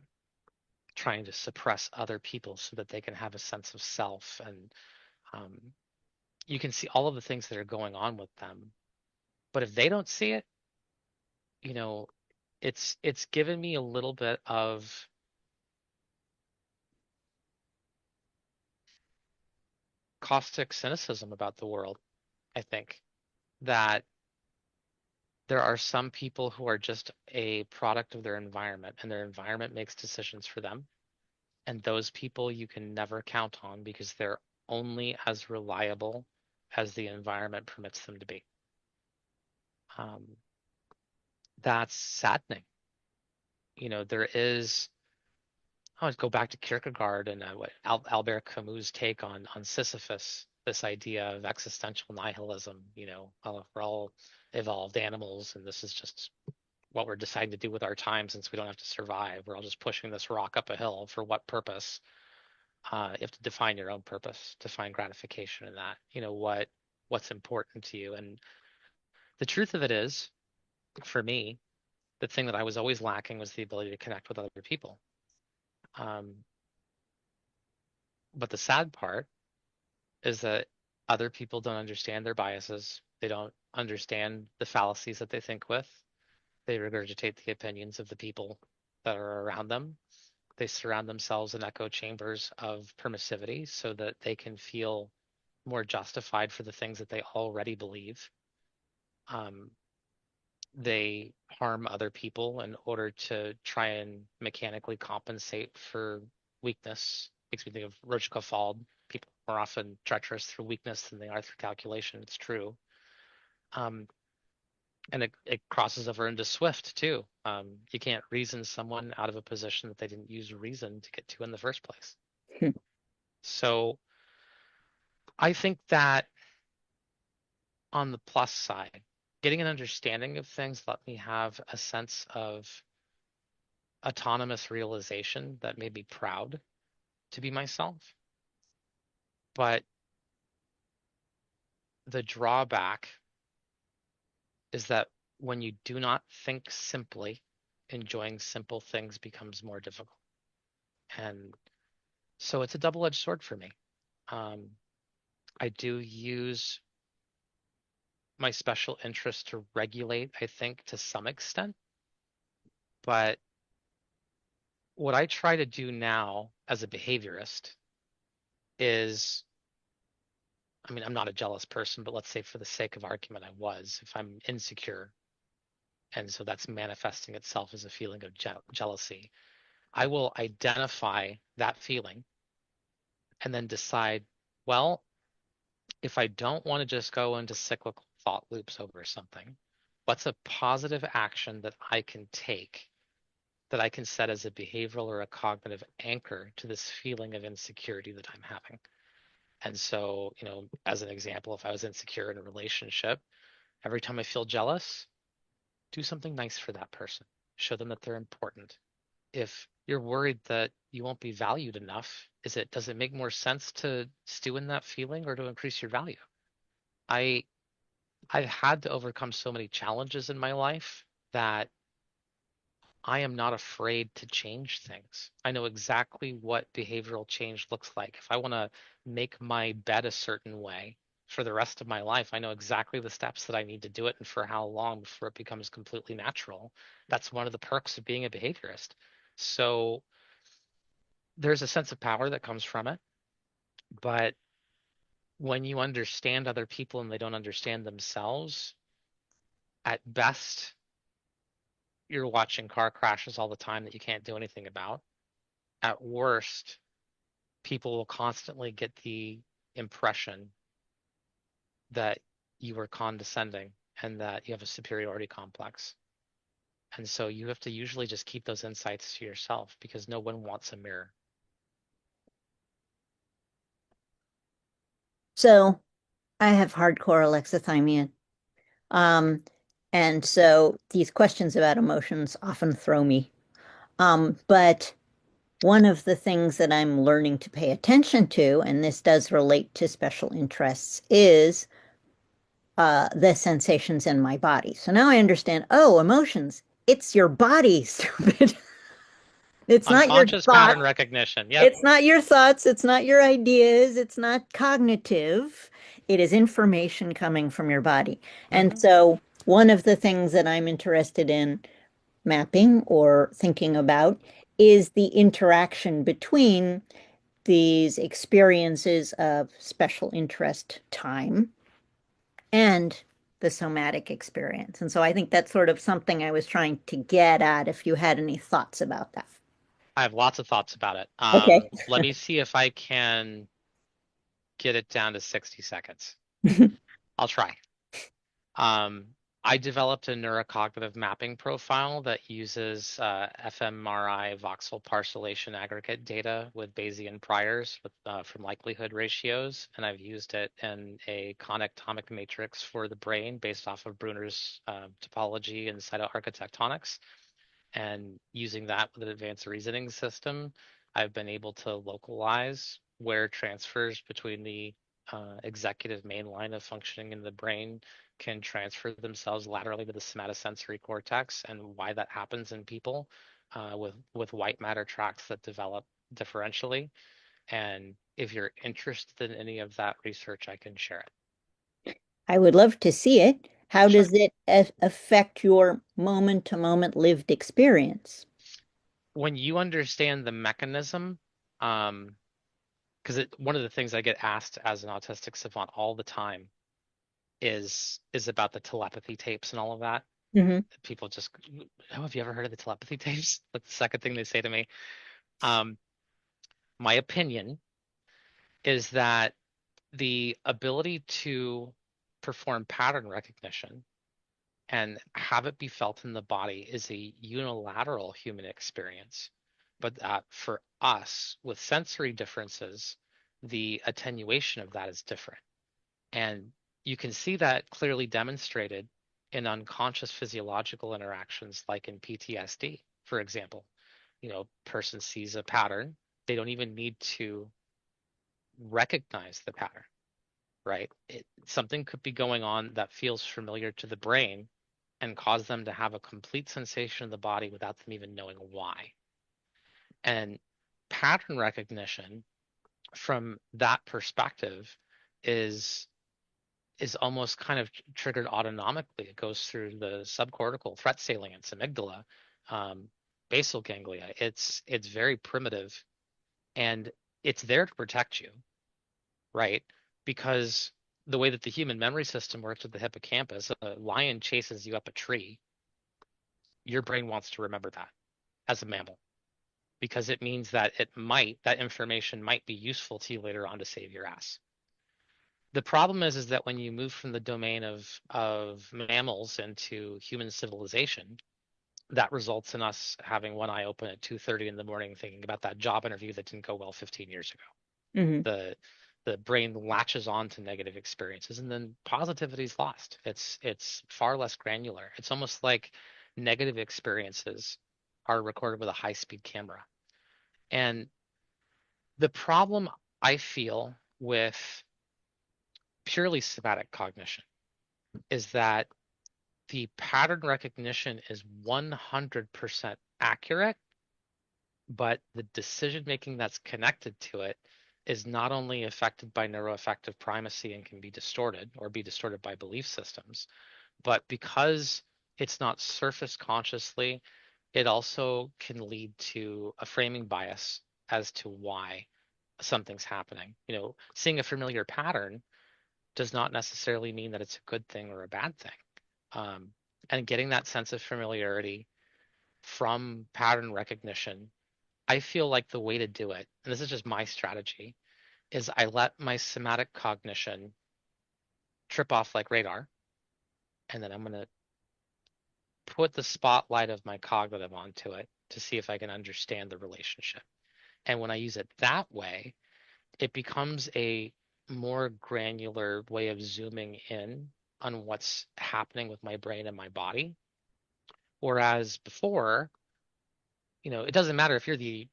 trying to suppress other people so that they can have a sense of self and um, you can see all of the things that are going on with them. But if they don't see it, you know, it's given me a little bit of caustic cynicism about the world. I think that there are some people who are just a product of their environment and their environment makes decisions for them. And those people you can never count on because they're only as reliable as the environment permits them to be. Um, that's saddening. There is, I always go back to Kierkegaard and what Albert Camus' take on Sisyphus, this idea of existential nihilism. We're all evolved animals, and this is just what we're deciding to do with our time since we don't have to survive. We're all just pushing this rock up a hill. For what purpose? You have to define your own purpose, to find gratification in that. What's important to you. And the truth of it is, for me, the thing that I was always lacking was the ability to connect with other people. Um, but the sad part is that other people don't understand their biases. They don't understand the fallacies that they think with. They regurgitate the opinions of the people that are around them. They surround themselves in echo chambers of permissivity so that they can feel more justified for the things that they already believe. Um, they harm other people in order to try and mechanically compensate for weakness. Makes me think of Roachkoff. People are often treacherous through weakness than they are through calculation. It's true. Um, and it crosses over into Swift too. You can't reason someone out of a position that they didn't use reason to get to in the first place. So I think that on the plus side, getting an understanding of things let me have a sense of autonomous realization that made me proud to be myself. But the drawback is that when you do not think simply, enjoying simple things becomes more difficult. And so it's a double-edged sword for me. Um, I do use my special interest to regulate, I think, to some extent. But what I try to do now as a behaviorist is, I mean, I'm not a jealous person, but let's say for the sake of argument, I was. If I'm insecure, and so that's manifesting itself as a feeling of jealousy, I will identify that feeling and then decide, well, if I don't want to just go into cyclical thought loops over something, what's a positive action that I can take that I can set as a behavioral or a cognitive anchor to this feeling of insecurity that I'm having? And so, as an example, if I was insecure in a relationship, every time I feel jealous, do something nice for that person. Show them that they're important. If you're worried that you won't be valued enough, does it make more sense to stew in that feeling or to increase your value? I I've had to overcome so many challenges in my life that I am not afraid to change things. I know exactly what behavioral change looks like. If I want to make my bed a certain way for the rest of my life, I know exactly the steps that I need to do it and for how long before it becomes completely natural. That's one of the perks of being a behaviorist. So there's a sense of power that comes from it. But when you understand other people and they don't understand themselves, at best, you're watching car crashes all the time that you can't do anything about. At worst, people will constantly get the impression that you are condescending and that you have a superiority complex. And so you have to usually just keep those insights to yourself because no one wants a mirror. So I have hardcore alexithymia. Um, and so these questions about emotions often throw me. But one of the things that I'm learning to pay attention to, and this does relate to special interests, is the sensations in my body. So now I understand, oh, emotions, it's your body, stupid. It's not your Unconscious thoughts. pattern recognition. Yep. It's not your thoughts. It's not your ideas. It's not cognitive. It is information coming from your body. And Hmm. so one of the things that I'm interested in mapping or thinking about is the interaction between these experiences of special interest time and the somatic experience. And so I think that's sort of something I was trying to get at if you had any thoughts about that. I have lots of thoughts about it. Okay. Let me see if I can get it down to 60 seconds. I'll try. Um, I developed a neurocognitive mapping profile that uses fMRI voxel parcellation aggregate data with Bayesian priors from likelihood ratios, and I've used it in a connectomic matrix for the brain based off of Bruner's topology and cytoarchitectonics. And using that with an advanced reasoning system, I've been able to localize where transfers between the executive main line of functioning in the brain can transfer themselves laterally to the somatosensory cortex, and why that happens in people with white matter tracts that develop differentially. And if you're interested in any of that research, I can share it. I would love to see it. How Sure. does it affect your moment-to-moment lived experience? When you understand the mechanism, um, because one of the things I get asked as an autistic savant all the time is about the telepathy tapes and all of that. Hmm. People just, oh, have you ever heard of the telepathy tapes? That's the second thing they say to me. Um, my opinion is that the ability to perform pattern recognition and have it be felt in the body is a unilateral human experience. But that for us, with sensory differences, the attenuation of that is different. And you can see that clearly demonstrated in unconscious physiological interactions, like in PTSD, for example. Person sees a pattern, they don't even need to recognize the pattern, right? Something could be going on that feels familiar to the brain and cause them to have a complete sensation in the body without them even knowing why. And pattern recognition from that perspective is is almost kind of triggered autonomically. It goes through the subcortical, threat salience, amygdala, um, basal ganglia. It's very primitive, and it's there to protect you, right? Because the way that the human memory system works with the hippocampus, a lion chases you up a tree, your brain wants to remember that as a mammal because it means that that information might be useful to you later on to save your ass. The problem is that when you move from the domain of mammals into human civilization, that results in us having one eye open at 2:30 in the morning thinking about that job interview that didn't go well 15 years ago. Hmm. The brain latches on to negative experiences, and then positivity is lost. It's far less granular. It's almost like negative experiences are recorded with a high-speed camera. And the problem I feel with purely somatic cognition is that the pattern recognition is 100% accurate, but the decision making that's connected to it is not only affected by neuroaffective primacy and can be distorted or be distorted by belief systems, but because it's not surface consciously, it also can lead to a framing bias as to why something's happening. Seeing a familiar pattern does not necessarily mean that it's a good thing or a bad thing. Um, and getting that sense of familiarity from pattern recognition, I feel like the way to do it, and this is just my strategy, is I let my somatic cognition trip off like radar, and then I'm going to put the spotlight of my cognitive onto it to see if I can understand the relationship. And when I use it that way, it becomes a more granular way of zooming in on what's happening with my brain and my body. Whereas before, it doesn't matter if you're the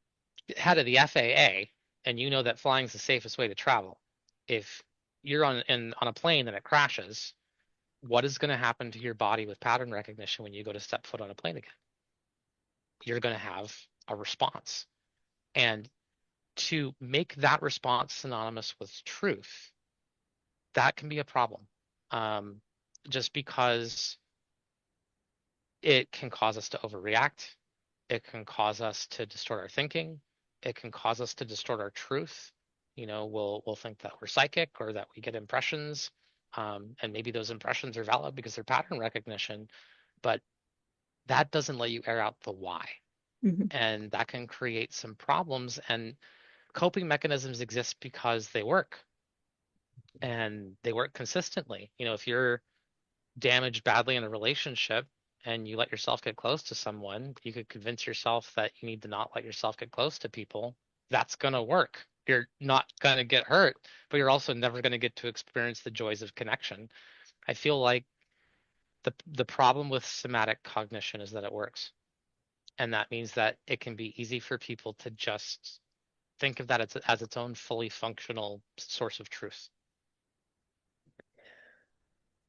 head of the FAA and you know that flying is the safest way to travel. If you're on a plane and it crashes, what is going to happen to your body with pattern recognition when you go to step foot on a plane again? You're going to have a response. And to make that response synonymous with truth, that can be a problem. Um, just because it can cause us to overreact. It can cause us to distort our thinking. It can cause us to distort our truth. We'll think that we're psychic or that we get impressions, and maybe those impressions are valid because they're pattern recognition, but that doesn't let you air out the why, Hmm. and that can create some problems. And coping mechanisms exist because they work. and they work consistently. If you're damaged badly in a relationship and you let yourself get close to someone, you could convince yourself that you need to not let yourself get close to people. That's going to work. You're not going to get hurt, but you're also never going to get to experience the joys of connection. I feel like the problem with somatic cognition is that it works. And that means that it can be easy for people to just think of that as its own fully functional source of truth.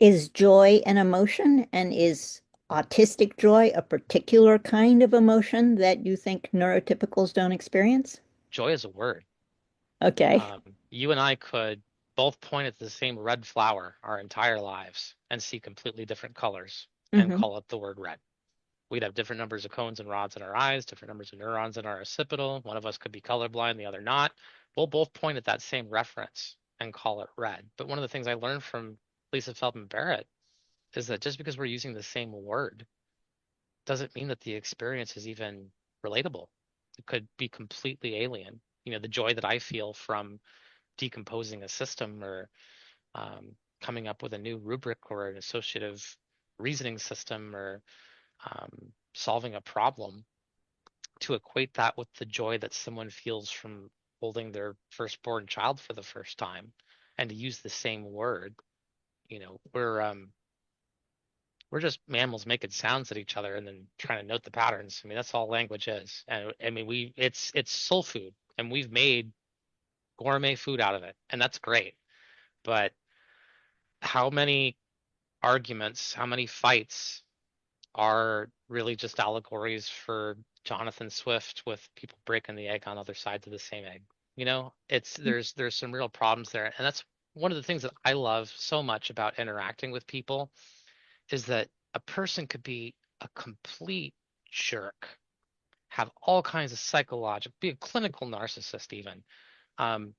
Is joy an emotion? And is autistic joy a particular kind of emotion that you think neurotypicals don't experience? Joy is a word. Okay. You and I could both point at the same red flower our entire lives and see completely different colors and Hmm. call it the word red. We'd have different numbers of cones and rods in our eyes, different numbers of neurons in our occipital. One of us could be colorblind, the other not. We'll both point at that same reference and call it red. But one of the things I learned from Lisa Feldman Barrett is that just because we're using the same word doesn't mean that the experience is even relatable. It could be completely alien. The joy that I feel from decomposing a system or coming up with a new rubric or an associative reasoning system or solving a problem, to equate that with the joy that someone feels from holding their firstborn child for the first time and to use the same word. We're just mammals making sounds at each other and then trying to note the patterns. I mean, that's all language is. And I mean, it's soul food, and we've made gourmet food out of it, and that's great. But how many arguments, how many fights are really just allegories for Jonathan Swift with people breaking the egg on other sides of the same egg? It's there's some real problems there, and that's one of the things that I love so much about interacting with people is that a person could be a complete jerk, have all kinds of psychological, be a clinical narcissist even. Um,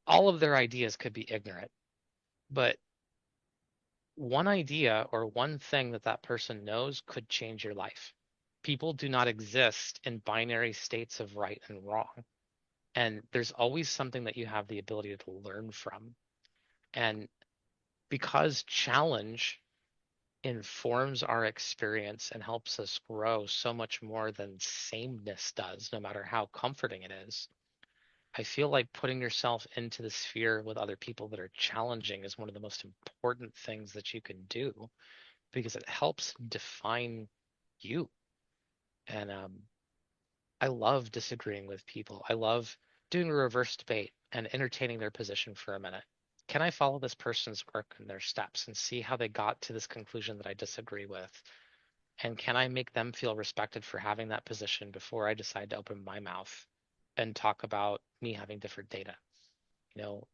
all of their ideas could be ignorant, but one idea or one thing that that person knows could change your life. People do not exist in binary states of right and wrong. And there's always something that you have the ability to learn from. And because challenge informs our experience and helps us grow so much more than sameness does, no matter how comforting it is, I feel like putting yourself into the sphere with other people that are challenging is one of the most important things that you can do because it helps define you. And I love disagreeing with people. I love doing a reverse debate and entertaining their position for a minute. Can I follow this person's work and their steps and see how they got to this conclusion that I disagree with? And can I make them feel respected for having that position before I decide to open my mouth and talk about me having different data? You know,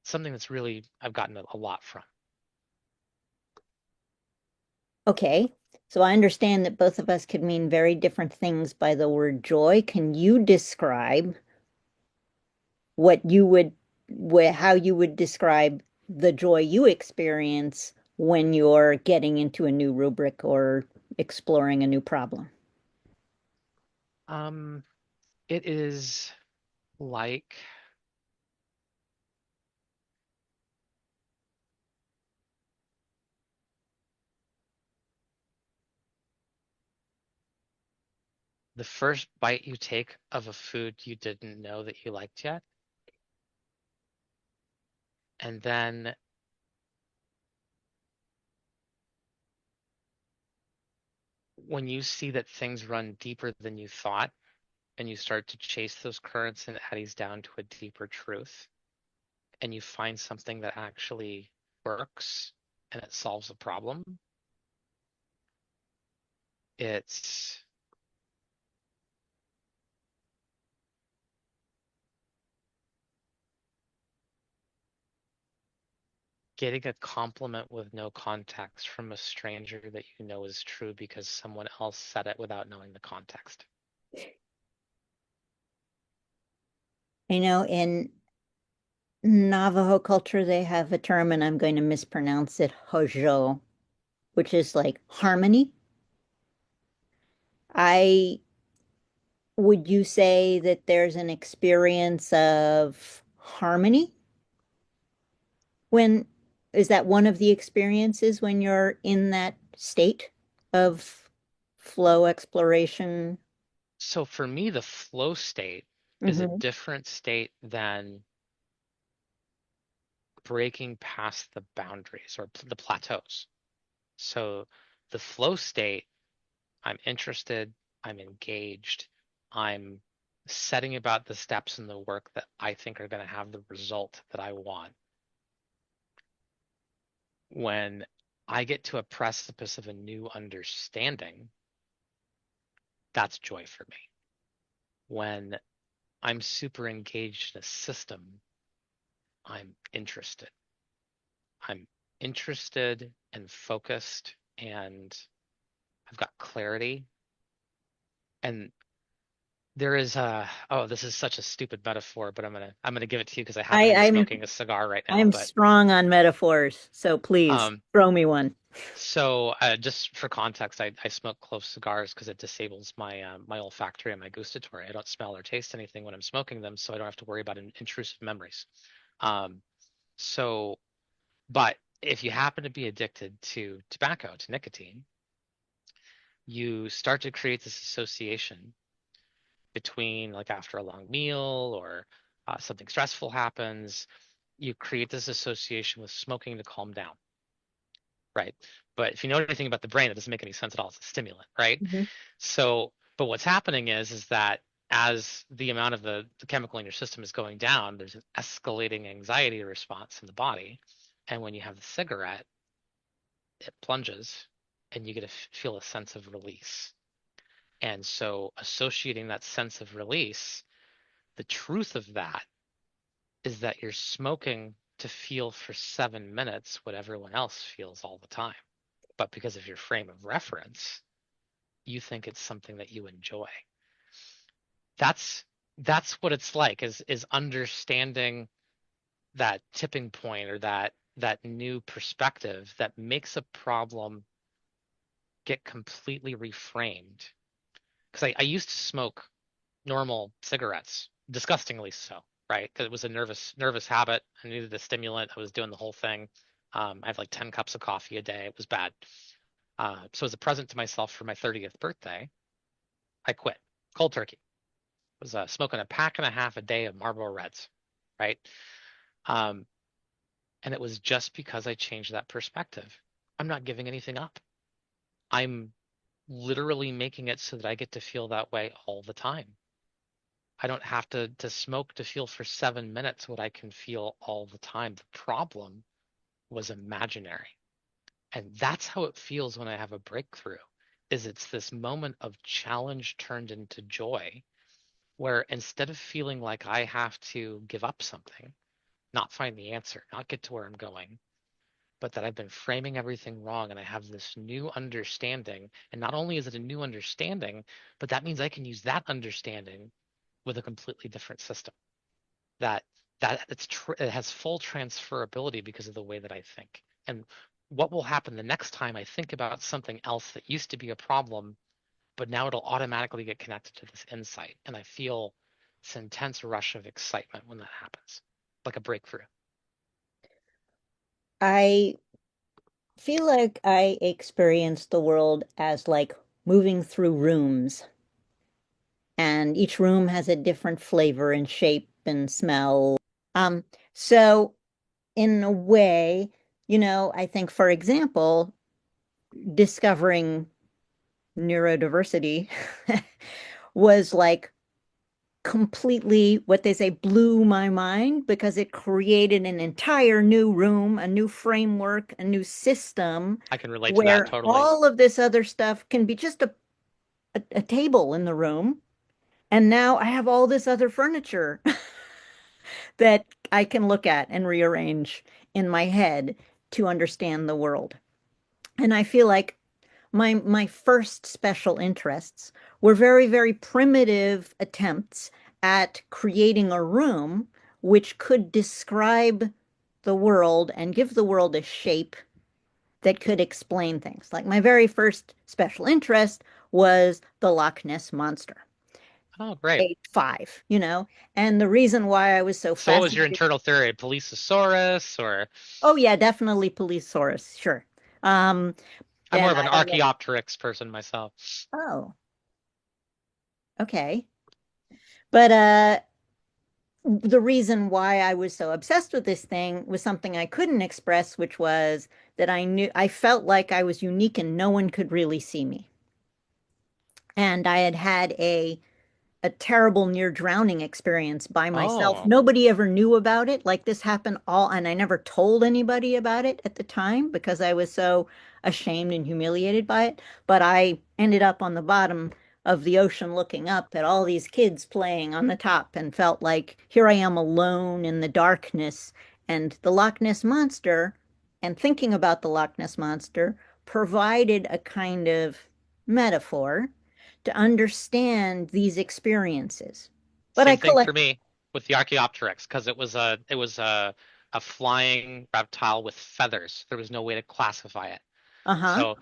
Something that's really I've gotten a lot from. Okay. So I understand that both of us could mean very different things by the word joy. Can you describe what you would, how you would describe the joy you experience when you're getting into a new rubric or exploring a new problem? Um, it is like the first bite you take of a food you didn't know that you liked yet, and then when you see that things run deeper than you thought, and you start to chase those currents and eddies down to a deeper truth, and you find something that actually works and it solves a problem, it's getting a compliment with no context from a stranger that you know is true because someone else said it without knowing the context. In Navajo culture, they have a term, and I'm going to mispronounce it, hojo, which is like harmony. I would you say that there's an experience of harmony? When is that one of the experiences when you're in that state of flow exploration? So for me, the flow state is a Hmm. different state than breaking past the boundaries or the plateaus. So the flow state, I'm interested, I'm engaged, I'm setting about the steps in the work that I think are going to have the result that I want. When I get to a precipice of a new understanding, that's joy for me. When I'm super engaged in a system, I'm interested. I'm interested and focused, and I've got clarity. And there is oh, this is such a stupid metaphor, but I'm gonna give it to you because I happen I, to be I'm smoking a cigar right now. I'm But strong on metaphors, so please um, throw me one. just for context, I smoke clove cigars because it disables my olfactory and my gustatory. I don't smell or taste anything when I'm smoking them, so I don't have to worry about intrusive memories. Um, so, but if you happen to be addicted to tobacco, to nicotine, you start to create this association between, like, after a long meal or something stressful happens, you create this association with smoking to calm down, right? But if you know anything about the brain, it doesn't make any sense at all. It's a stimulant, right? Mhm. So, but what's happening is that as the amount of the chemical in your system is going down, there's an escalating anxiety response in the body. And when you have the cigarette, it plunges and you get to feel a sense of release. And so associating that sense of release, the truth of that is that you're smoking to feel for 7 minutes what everyone else feels all the time. But because of your frame of reference, you think it's something that you enjoy. That's that's what it's like is understanding that tipping point or that new perspective that makes a problem get completely reframed. Because I used to smoke normal cigarettes, disgustingly so, right? Because it was a nervous habit. I needed a stimulant. I was doing the whole thing. I had like 10 cups of coffee a day. It was bad. So as a present to myself for my 30th birthday, I quit cold turkey. I was smoking a pack and a half a day of Marlboro Reds, right? Um, and it was just because I changed that perspective. I'm not giving anything up. I'm literally making it so that I get to feel that way all the time. I don't have to smoke to feel for 7 minutes what I can feel all the time. The problem was imaginary. And that's how it feels when I have a breakthrough, is it's this moment of challenge turned into joy, where instead of feeling like I have to give up something, not find the answer, not get to where I'm going, but that I've been framing everything wrong and I have this new understanding. And not only is it a new understanding, but that means I can use that understanding with a completely different system. that it has full transferability because of the way that I think. And what will happen the next time I think about something else that used to be a problem, but now it'll automatically get connected to this insight. And I feel this intense rush of excitement when that happens, like a breakthrough. I feel like I experience the world as like moving through rooms, and each room has a different flavor and shape and smell. So in a way, I think, for example, discovering neurodiversity was like completely what they say blew my mind because it created an entire new room, a new framework, a new system I can relate to that where totally. all of this other stuff can be just a table in the room. And now I have all this other furniture that I can look at and rearrange in my head to understand the world. And I feel like my first special interests were very, very primitive attempts at creating a room which could describe the world and give the world a shape that could explain things. Like my very first special interest was the Loch Ness Monster. Oh, great. age 5, And the reason why I was so So what was your fascinated, internal theory? Policeosaurus or oh yeah, definitely Polisaurus, sure. Um, I'm more and of an I don't know. Archaeopteryx person myself. Oh, okay. But the reason why I was so obsessed with this thing was something I couldn't express, which was that I felt like I was unique and no one could really see me. And I had had a terrible near drowning experience by myself. Oh, Nobody ever knew about it. Like this happened all, and I never told anybody about it at the time because I was so ashamed and humiliated by it. But I ended up on the bottom of the ocean looking up at all these kids playing on the top and felt like here I am alone in the darkness. And the Loch Ness Monster, and thinking about the Loch Ness Monster, provided a kind of metaphor to understand these experiences. But I same thing for collect, me with the Archaeopteryx because it was a flying reptile with feathers. There was no way to classify it. uh-huh. So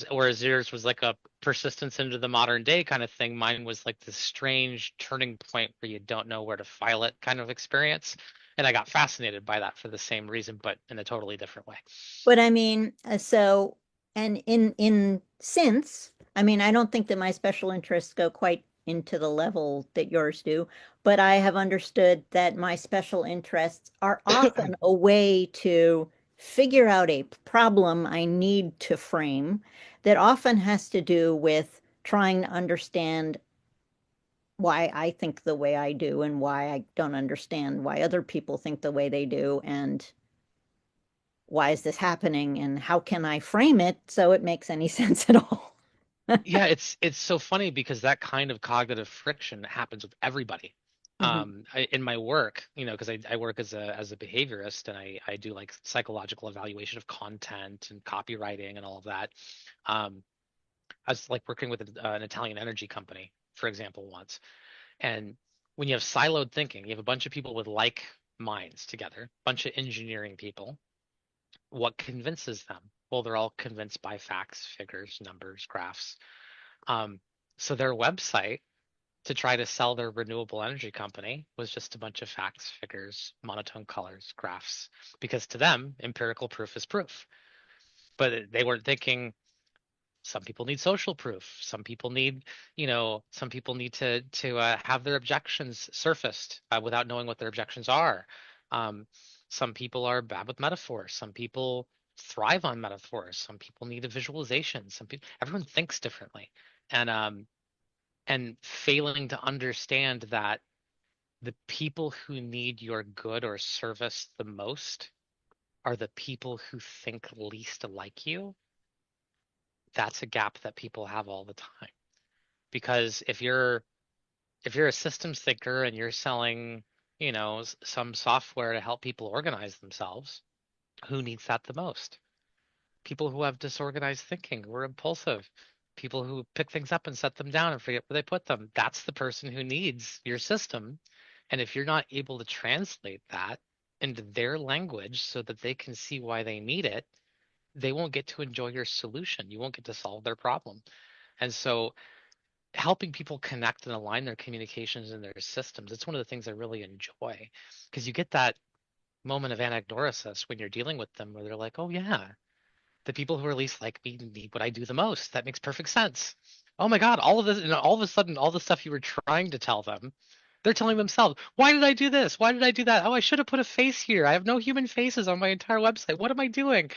whereas yours was like a persistence into the modern day kind of thing, mine was like this strange turning point where you don't know where to file it kind of experience. And I got fascinated by that for the same reason, but in a totally different way. But I mean, so, and in since, I mean, I don't think that my special interests go quite into the level that yours do, but I have understood that my special interests are often a way to figure out a problem I need to frame that often has to do with trying to understand why I think the way I do and why I don't understand why other people think the way they do and why is this happening and how can I frame it so it makes any sense at all? Yeah, it's so funny because that kind of cognitive friction happens with everybody. Mhm. In my work, because I work as a behaviorist and I do like psychological evaluation of content and copywriting and all of that. Um, I was like working with an Italian energy company, for example, once. And when you have siloed thinking, you have a bunch of people with like minds together, bunch of engineering people. What convinces them? Well, they're all convinced by facts, figures, numbers, graphs. Um, so their website to try to sell their renewable energy company was just a bunch of facts, figures, monotone colors, graphs, because to them, empirical proof is proof. But they weren't thinking some people need social proof. Some people need to have their objections surfaced without knowing what their objections are. Um, some people are bad with metaphors. Some people thrive on metaphors. Some people need a visualization. Everyone thinks differently, and failing to understand that the people who need your good or service the most are the people who think least like you. That's a gap that people have all the time. Because if you're a systems thinker and you're selling, some software to help people organize themselves, who needs that the most? People who have disorganized thinking, who are impulsive, people who pick things up and set them down and forget where they put them. That's the person who needs your system. And if you're not able to translate that into their language so that they can see why they need it, they won't get to enjoy your solution. You won't get to solve their problem. And so helping people connect and align their communications and their systems, it's one of the things I really enjoy because you get that moment of anagnorisis when you're dealing with them where they're like, oh yeah, the people who are least like me need what I do the most. That makes perfect sense. Oh my God, all of this, and all of a sudden, all the stuff you were trying to tell them, they're telling themselves, why did I do this? Why did I do that? Oh, I should have put a face here. I have no human faces on my entire website. What am I doing?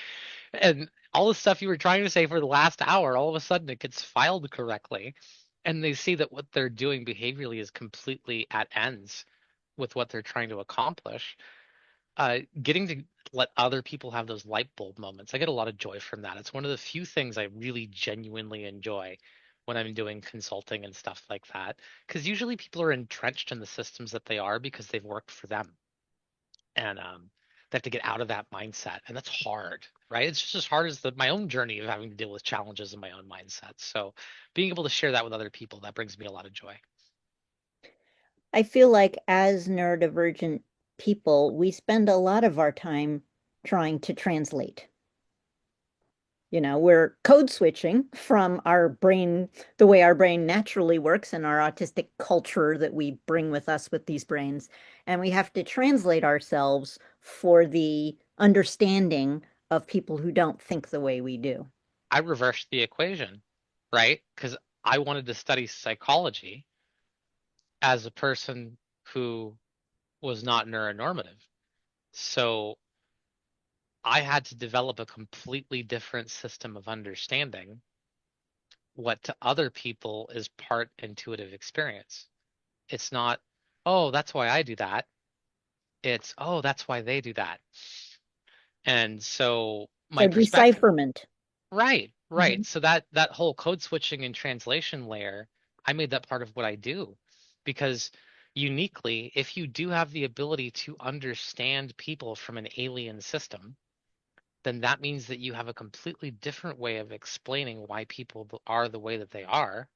And all the stuff you were trying to say for the last hour, all of a sudden it gets filed correctly. And they see that what they're doing behaviorally is completely at ends with what they're trying to accomplish. Getting to let other people have those light bulb moments, I get a lot of joy from that. It's one of the few things I really genuinely enjoy when I'm doing consulting and stuff like that. Because usually people are entrenched in the systems that they are because they've worked for them. And they have to get out of that mindset. And that's hard, right? It's just as hard as my own journey of having to deal with challenges in my own mindset. So being able to share that with other people, that brings me a lot of joy. I feel like as neurodivergent people, we spend a lot of our time trying to translate. We're code switching from our brain, the way our brain naturally works and our autistic culture that we bring with us with these brains. And we have to translate ourselves for the understanding of people who don't think the way we do. I reversed the equation, right? Because I wanted to study psychology as a person who was not neuronormative. So I had to develop a completely different system of understanding what to other people is part intuitive experience. It's not, oh, that's why I do that. It's, oh, that's why they do that. And so my So perspective, decipherment. right, right. Mhm. So that whole code switching and translation layer, I made that part of what I do because uniquely, if you do have the ability to understand people from an alien system, then that means that you have a completely different way of explaining why people are the way that they are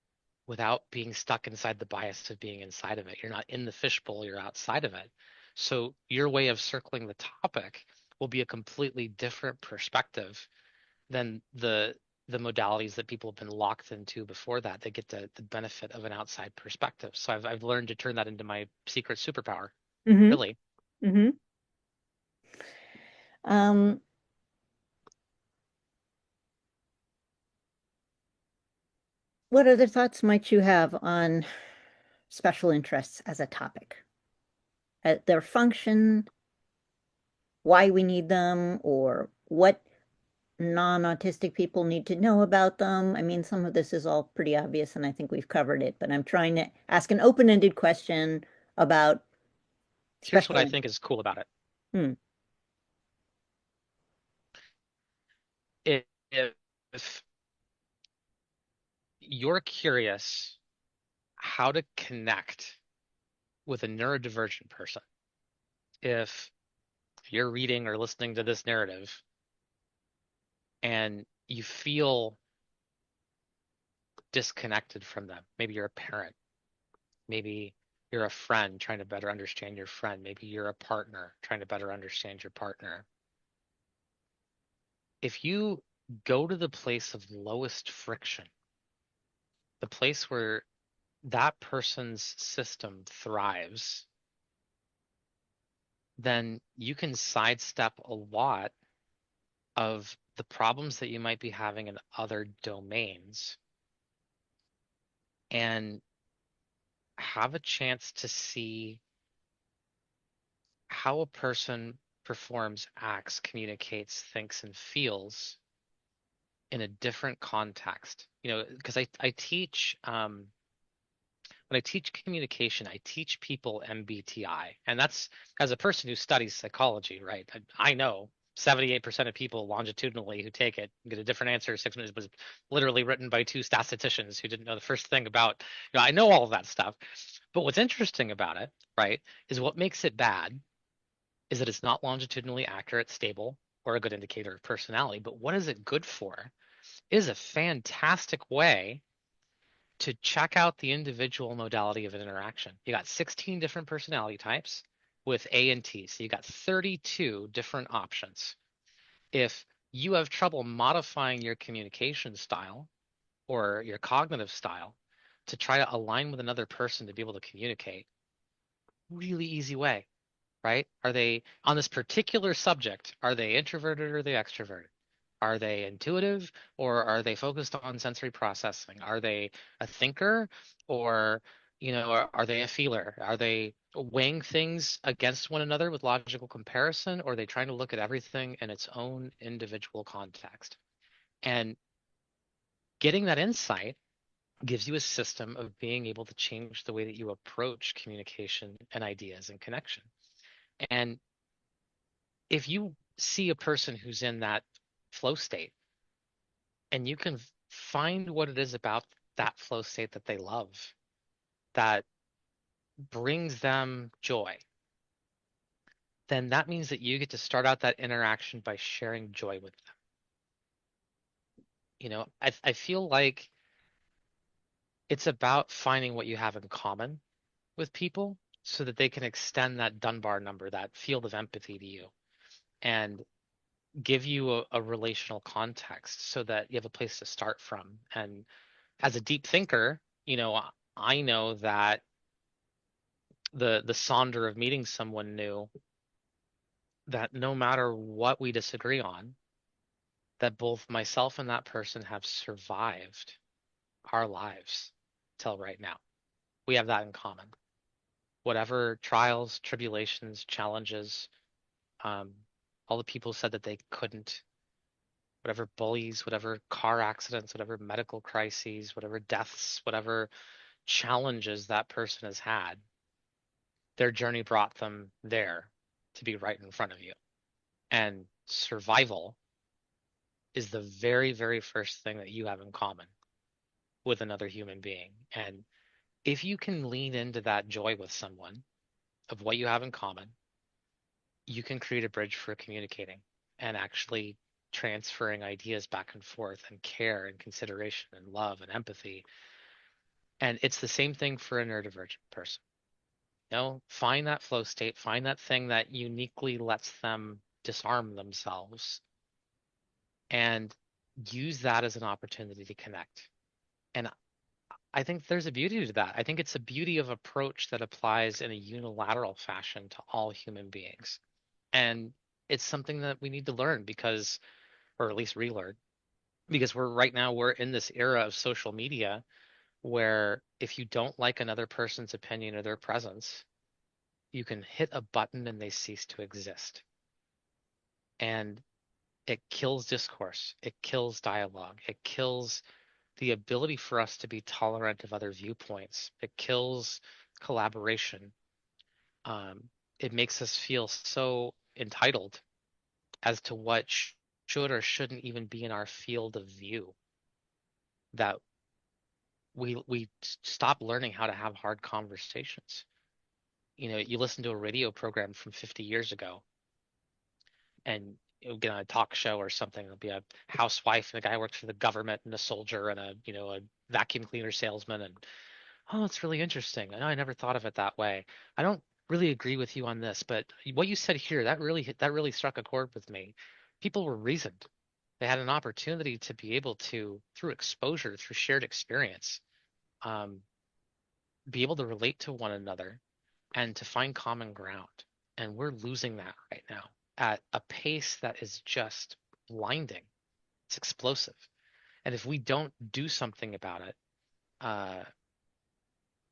without being stuck inside the bias of being inside of it. You're not in the fishbowl, you're outside of it. So your way of circling the topic will be a completely different perspective than the modalities that people have been locked into before that. They get the benefit of an outside perspective. So I've learned to turn that into my secret superpower, Hmm. really. Hmm. Um, what other thoughts might you have on special interests as a topic? Their function, why we need them, or what non-autistic people need to know about them? I mean, some of this is all pretty obvious, and I think we've covered it, but I'm trying to ask an open-ended question about Here's what special I interests. think is cool about it. Hmm. If you're curious how to connect with a neurodivergent person, if you're reading or listening to this narrative and you feel disconnected from them, maybe you're a parent, maybe you're a friend trying to better understand your friend, maybe you're a partner trying to better understand your partner. If you go to the place of lowest friction, the place where that person's system thrives, then you can sidestep a lot of the problems that you might be having in other domains and have a chance to see how a person performs, acts, communicates, thinks, and feels in a different context. Because I teach when I teach communication, I teach people MBTI, and that's as a person who studies psychology, right? I know 78% of people longitudinally who take it get a different answer. 6 minutes was literally written by two statisticians who didn't know the first thing about. I know all of that stuff, but what's interesting about it, right, is what makes it bad is that it's not longitudinally accurate, stable, or a good indicator of personality. But what is it good for? It is a fantastic way to check out the individual modality of an interaction. You got 16 different personality types with A and T. So you got 32 different options. If you have trouble modifying your communication style or your cognitive style to try to align with another person to be able to communicate, really easy way, right? Are they on this particular subject? Are they introverted or are they extroverted? Are they intuitive or are they focused on sensory processing? Are they a thinker or, are they a feeler? Are they weighing things against one another with logical comparison or are they trying to look at everything in its own individual context? And getting that insight gives you a system of being able to change the way that you approach communication and ideas and connection. And if you see a person who's in that flow state and you can find what it is about that flow state that they love that brings them joy, then that means that you get to start out that interaction by sharing joy with them. I feel like it's about finding what you have in common with people so that they can extend that Dunbar number, that field of empathy to you. And give you a relational context so that you have a place to start from. And as a deep thinker, I know that the Sonder of meeting someone new, that no matter what we disagree on, that both myself and that person have survived our lives till right now. We have that in common. Whatever trials, tribulations, challenges, um, all the people said that they couldn't, whatever bullies, whatever car accidents, whatever medical crises, whatever deaths, whatever challenges that person has had, their journey brought them there to be right in front of you. And survival is the very, very first thing that you have in common with another human being. And if you can lean into that joy with someone of what you have in common, you can create a bridge for communicating and actually transferring ideas back and forth and care and consideration and love and empathy. And it's the same thing for a neurodivergent person. Find that flow state, find that thing that uniquely lets them disarm themselves and use that as an opportunity to connect. And I think there's a beauty to that. I think it's a beauty of approach that applies in a unilateral fashion to all human beings. And it's something that we need to learn because, or at least relearn, because we're in this era of social media where if you don't like another person's opinion or their presence, you can hit a button and they cease to exist. And it kills discourse, it kills dialogue, it kills the ability for us to be tolerant of other viewpoints, it kills collaboration. It makes us feel so entitled as to what should or shouldn't even be in our field of view that we stop learning how to have hard conversations. You listen to a radio program from 50 years ago and it'll get on a talk show or something. It'll be a housewife and a guy who works for the government and a soldier and a vacuum cleaner salesman. And oh, it's really interesting. I never thought of it that way. I don't really agree with you on this, but what you said here, that really struck a chord with me. People were reasoned. They had an opportunity to be able to, through exposure, through shared experience, um, be able to relate to one another and to find common ground. And we're losing that right now at a pace that is just blinding. It's explosive. And if we don't do something about it, uh,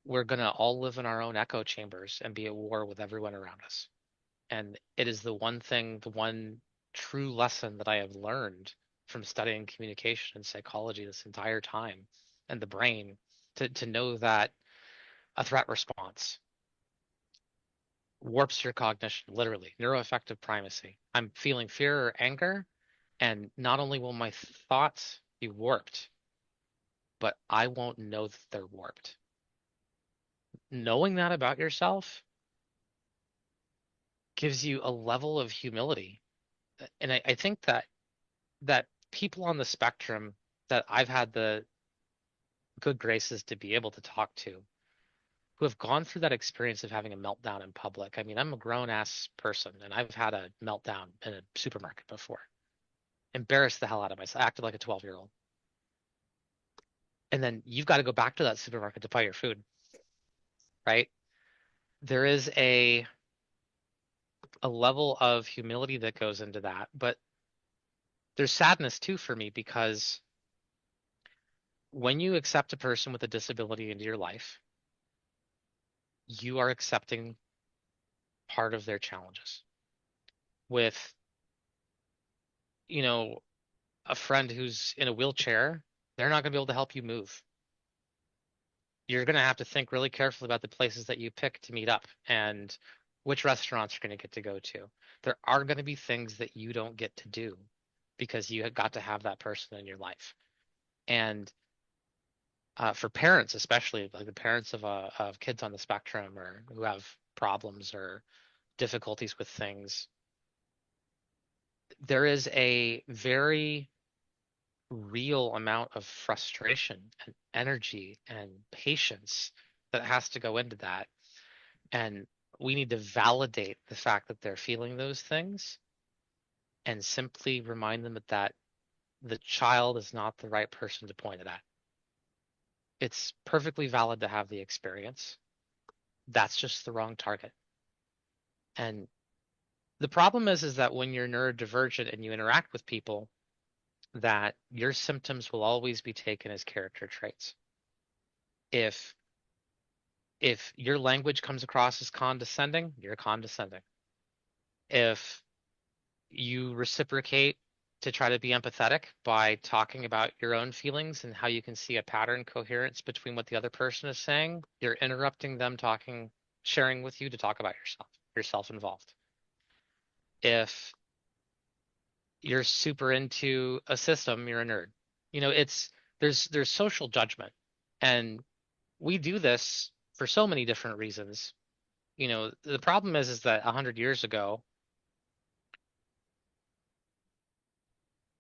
we're going to all live in our own echo chambers and be at war with everyone around us. And it is the one true lesson that I have learned from studying communication and psychology this entire time and the brain to know that a threat response warps your cognition, literally, neuroaffective primacy. I'm feeling fear or anger, and not only will my thoughts be warped, but I won't know that they're warped. Knowing that about yourself gives you a level of humility. And I think that people on the spectrum that I've had the good graces to be able to talk to who have gone through that experience of having a meltdown in public. I mean, I'm a grown ass person and I've had a meltdown in a supermarket before. Embarrassed the hell out of myself, acted like a 12-year-old. And then you've got to go back to that supermarket to buy your food, right? There is a level of humility that goes into that, but there's sadness too for me because when you accept a person with a disability into your life, you are accepting part of their challenges. With, you know, a friend who's in a wheelchair, they're not going to be able to help you move. You're going to have to think really carefully about the places that you pick to meet up and which restaurants you're going to get to go to. There are going to be things that you don't get to do because you have got to have that person in your life. And for parents, especially like the parents of kids on the spectrum or who have problems or difficulties with things, there is a very real amount of frustration and energy and patience that has to go into that. And we need to validate the fact that they're feeling those things and simply remind them that the child is not the right person to point it at. It's perfectly valid to have the experience. That's just the wrong target. And the problem is that when you're neurodivergent and you interact with people, that your symptoms will always be taken as character traits. If if your language comes across as condescending, you're condescending. If you reciprocate to try to be empathetic by talking about your own feelings and how you can see a pattern coherence between what the other person is saying, you're interrupting them talking, sharing with you to talk about yourself. You're self-involved. If you're super into a system, you're a nerd. It's there's social judgment. And we do this for so many different reasons. The problem is that 100 years ago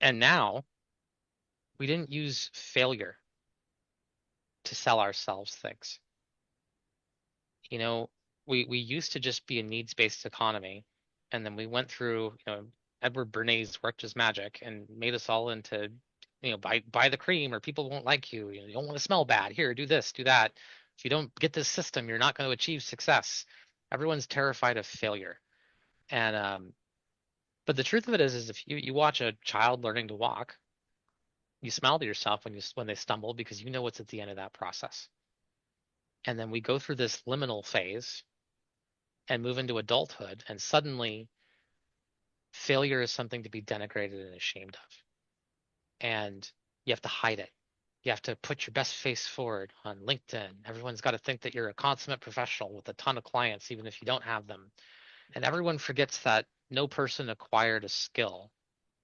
and now we didn't use failure to sell ourselves things. You know, we used to just be a needs-based economy, and then we went through, Edward Bernays worked his magic and made us all into, buy the cream or people won't like you. You don't want to smell bad. Here, do this, do that. If you don't get this system, you're not going to achieve success. Everyone's terrified of failure. And but the truth of it is if you watch a child learning to walk, you smile to yourself when they stumble because you know what's at the end of that process. And then we go through this liminal phase and move into adulthood, and suddenly failure is something to be denigrated and ashamed of. And you have to hide it. You have to put your best face forward on LinkedIn. Everyone's got to think that you're a consummate professional with a ton of clients, even if you don't have them. And everyone forgets that no person acquired a skill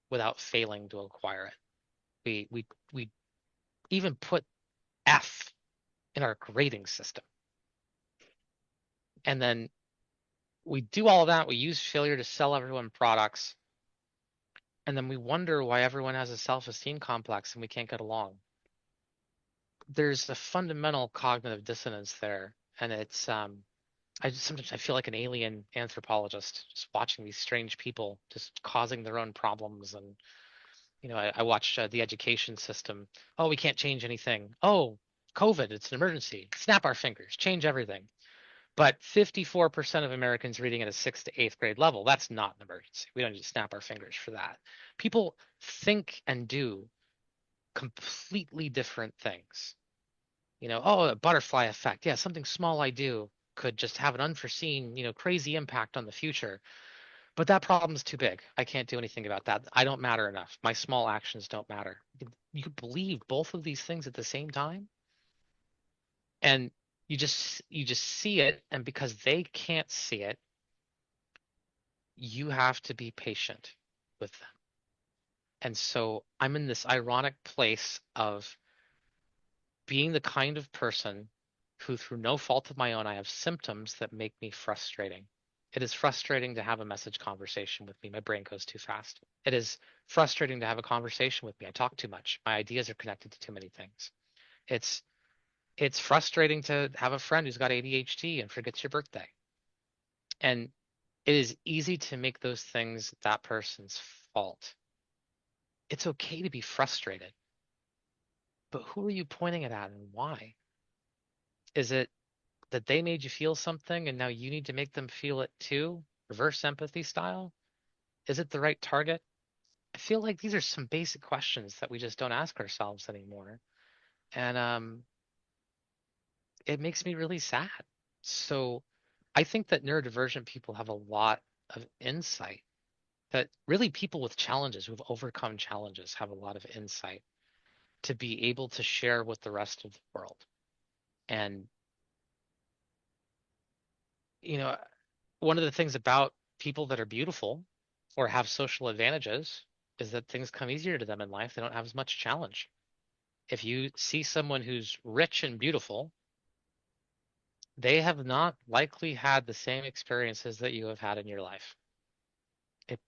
without failing to acquire it. We even put F in our grading system. And then we do all of that. We use failure to sell everyone products. And then we wonder why everyone has a self-esteem complex and we can't get along. There's a fundamental cognitive dissonance there. And it's sometimes I feel like an alien anthropologist just watching these strange people just causing their own problems. And I watched the education system. Oh, we can't change anything. Oh, COVID, it's an emergency. Snap our fingers, change everything. But 54% of Americans reading at a sixth to eighth grade level, that's not an emergency. We don't need to snap our fingers for that. People think and do completely different things. Oh, a butterfly effect. Yeah, something small I do could just have an unforeseen, crazy impact on the future. But that problem's too big. I can't do anything about that. I don't matter enough. My small actions don't matter. You could believe both of these things at the same time, and you just see it, and because they can't see it, you have to be patient with them. And so I'm in this ironic place of being the kind of person who, through no fault of my own, I have symptoms that make me frustrating. It is frustrating to have a message conversation with me. My brain goes too fast. It is frustrating to have a conversation with me. I talk too much. My ideas are connected to too many things. It's it's frustrating to have a friend who's got ADHD and forgets your birthday. And it is easy to make those things that person's fault. It's okay to be frustrated, but who are you pointing it at and why? Is it that they made you feel something and now you need to make them feel it too? Reverse empathy style? Is it the right target? I feel like these are some basic questions that we just don't ask ourselves anymore. And it makes me really sad. So I think that neurodivergent people have a lot of insight, that really people with challenges who've overcome challenges have a lot of insight to be able to share with the rest of the world. And, you know, one of the things about people that are beautiful or have social advantages is that things come easier to them in life. They don't have as much challenge. If you see someone who's rich and beautiful, they have not likely had the same experiences that you have had in your life.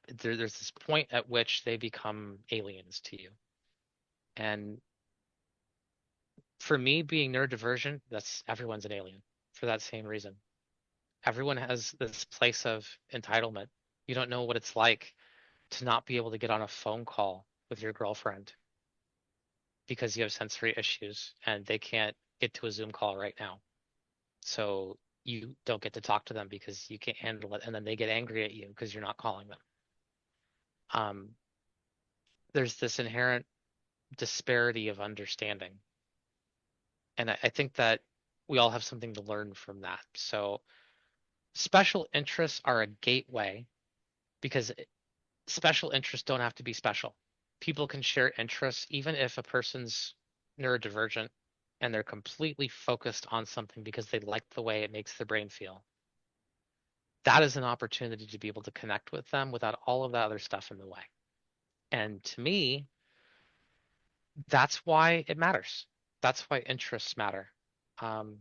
There's this point at which they become aliens to you. And for me, being neurodivergent, that's everyone's an alien for that same reason. Everyone has this place of entitlement. You don't know what it's like to not be able to get on a phone call with your girlfriend because you have sensory issues and they can't get to a Zoom call right now. So you don't get to talk to them because you can't handle it, and then they get angry at you because you're not calling them. Um, there's this inherent disparity of understanding, and I think that we all have something to learn from that. So special interests are a gateway because special interests don't have to be special. People can share interests even if a person's neurodivergent and they're completely focused on something because they like the way it makes their brain feel. That is an opportunity to be able to connect with them without all of that other stuff in the way. And to me, that's why it matters. That's why interests matter. Um,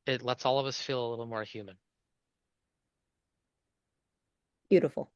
it lets all of us feel a little more human. Beautiful.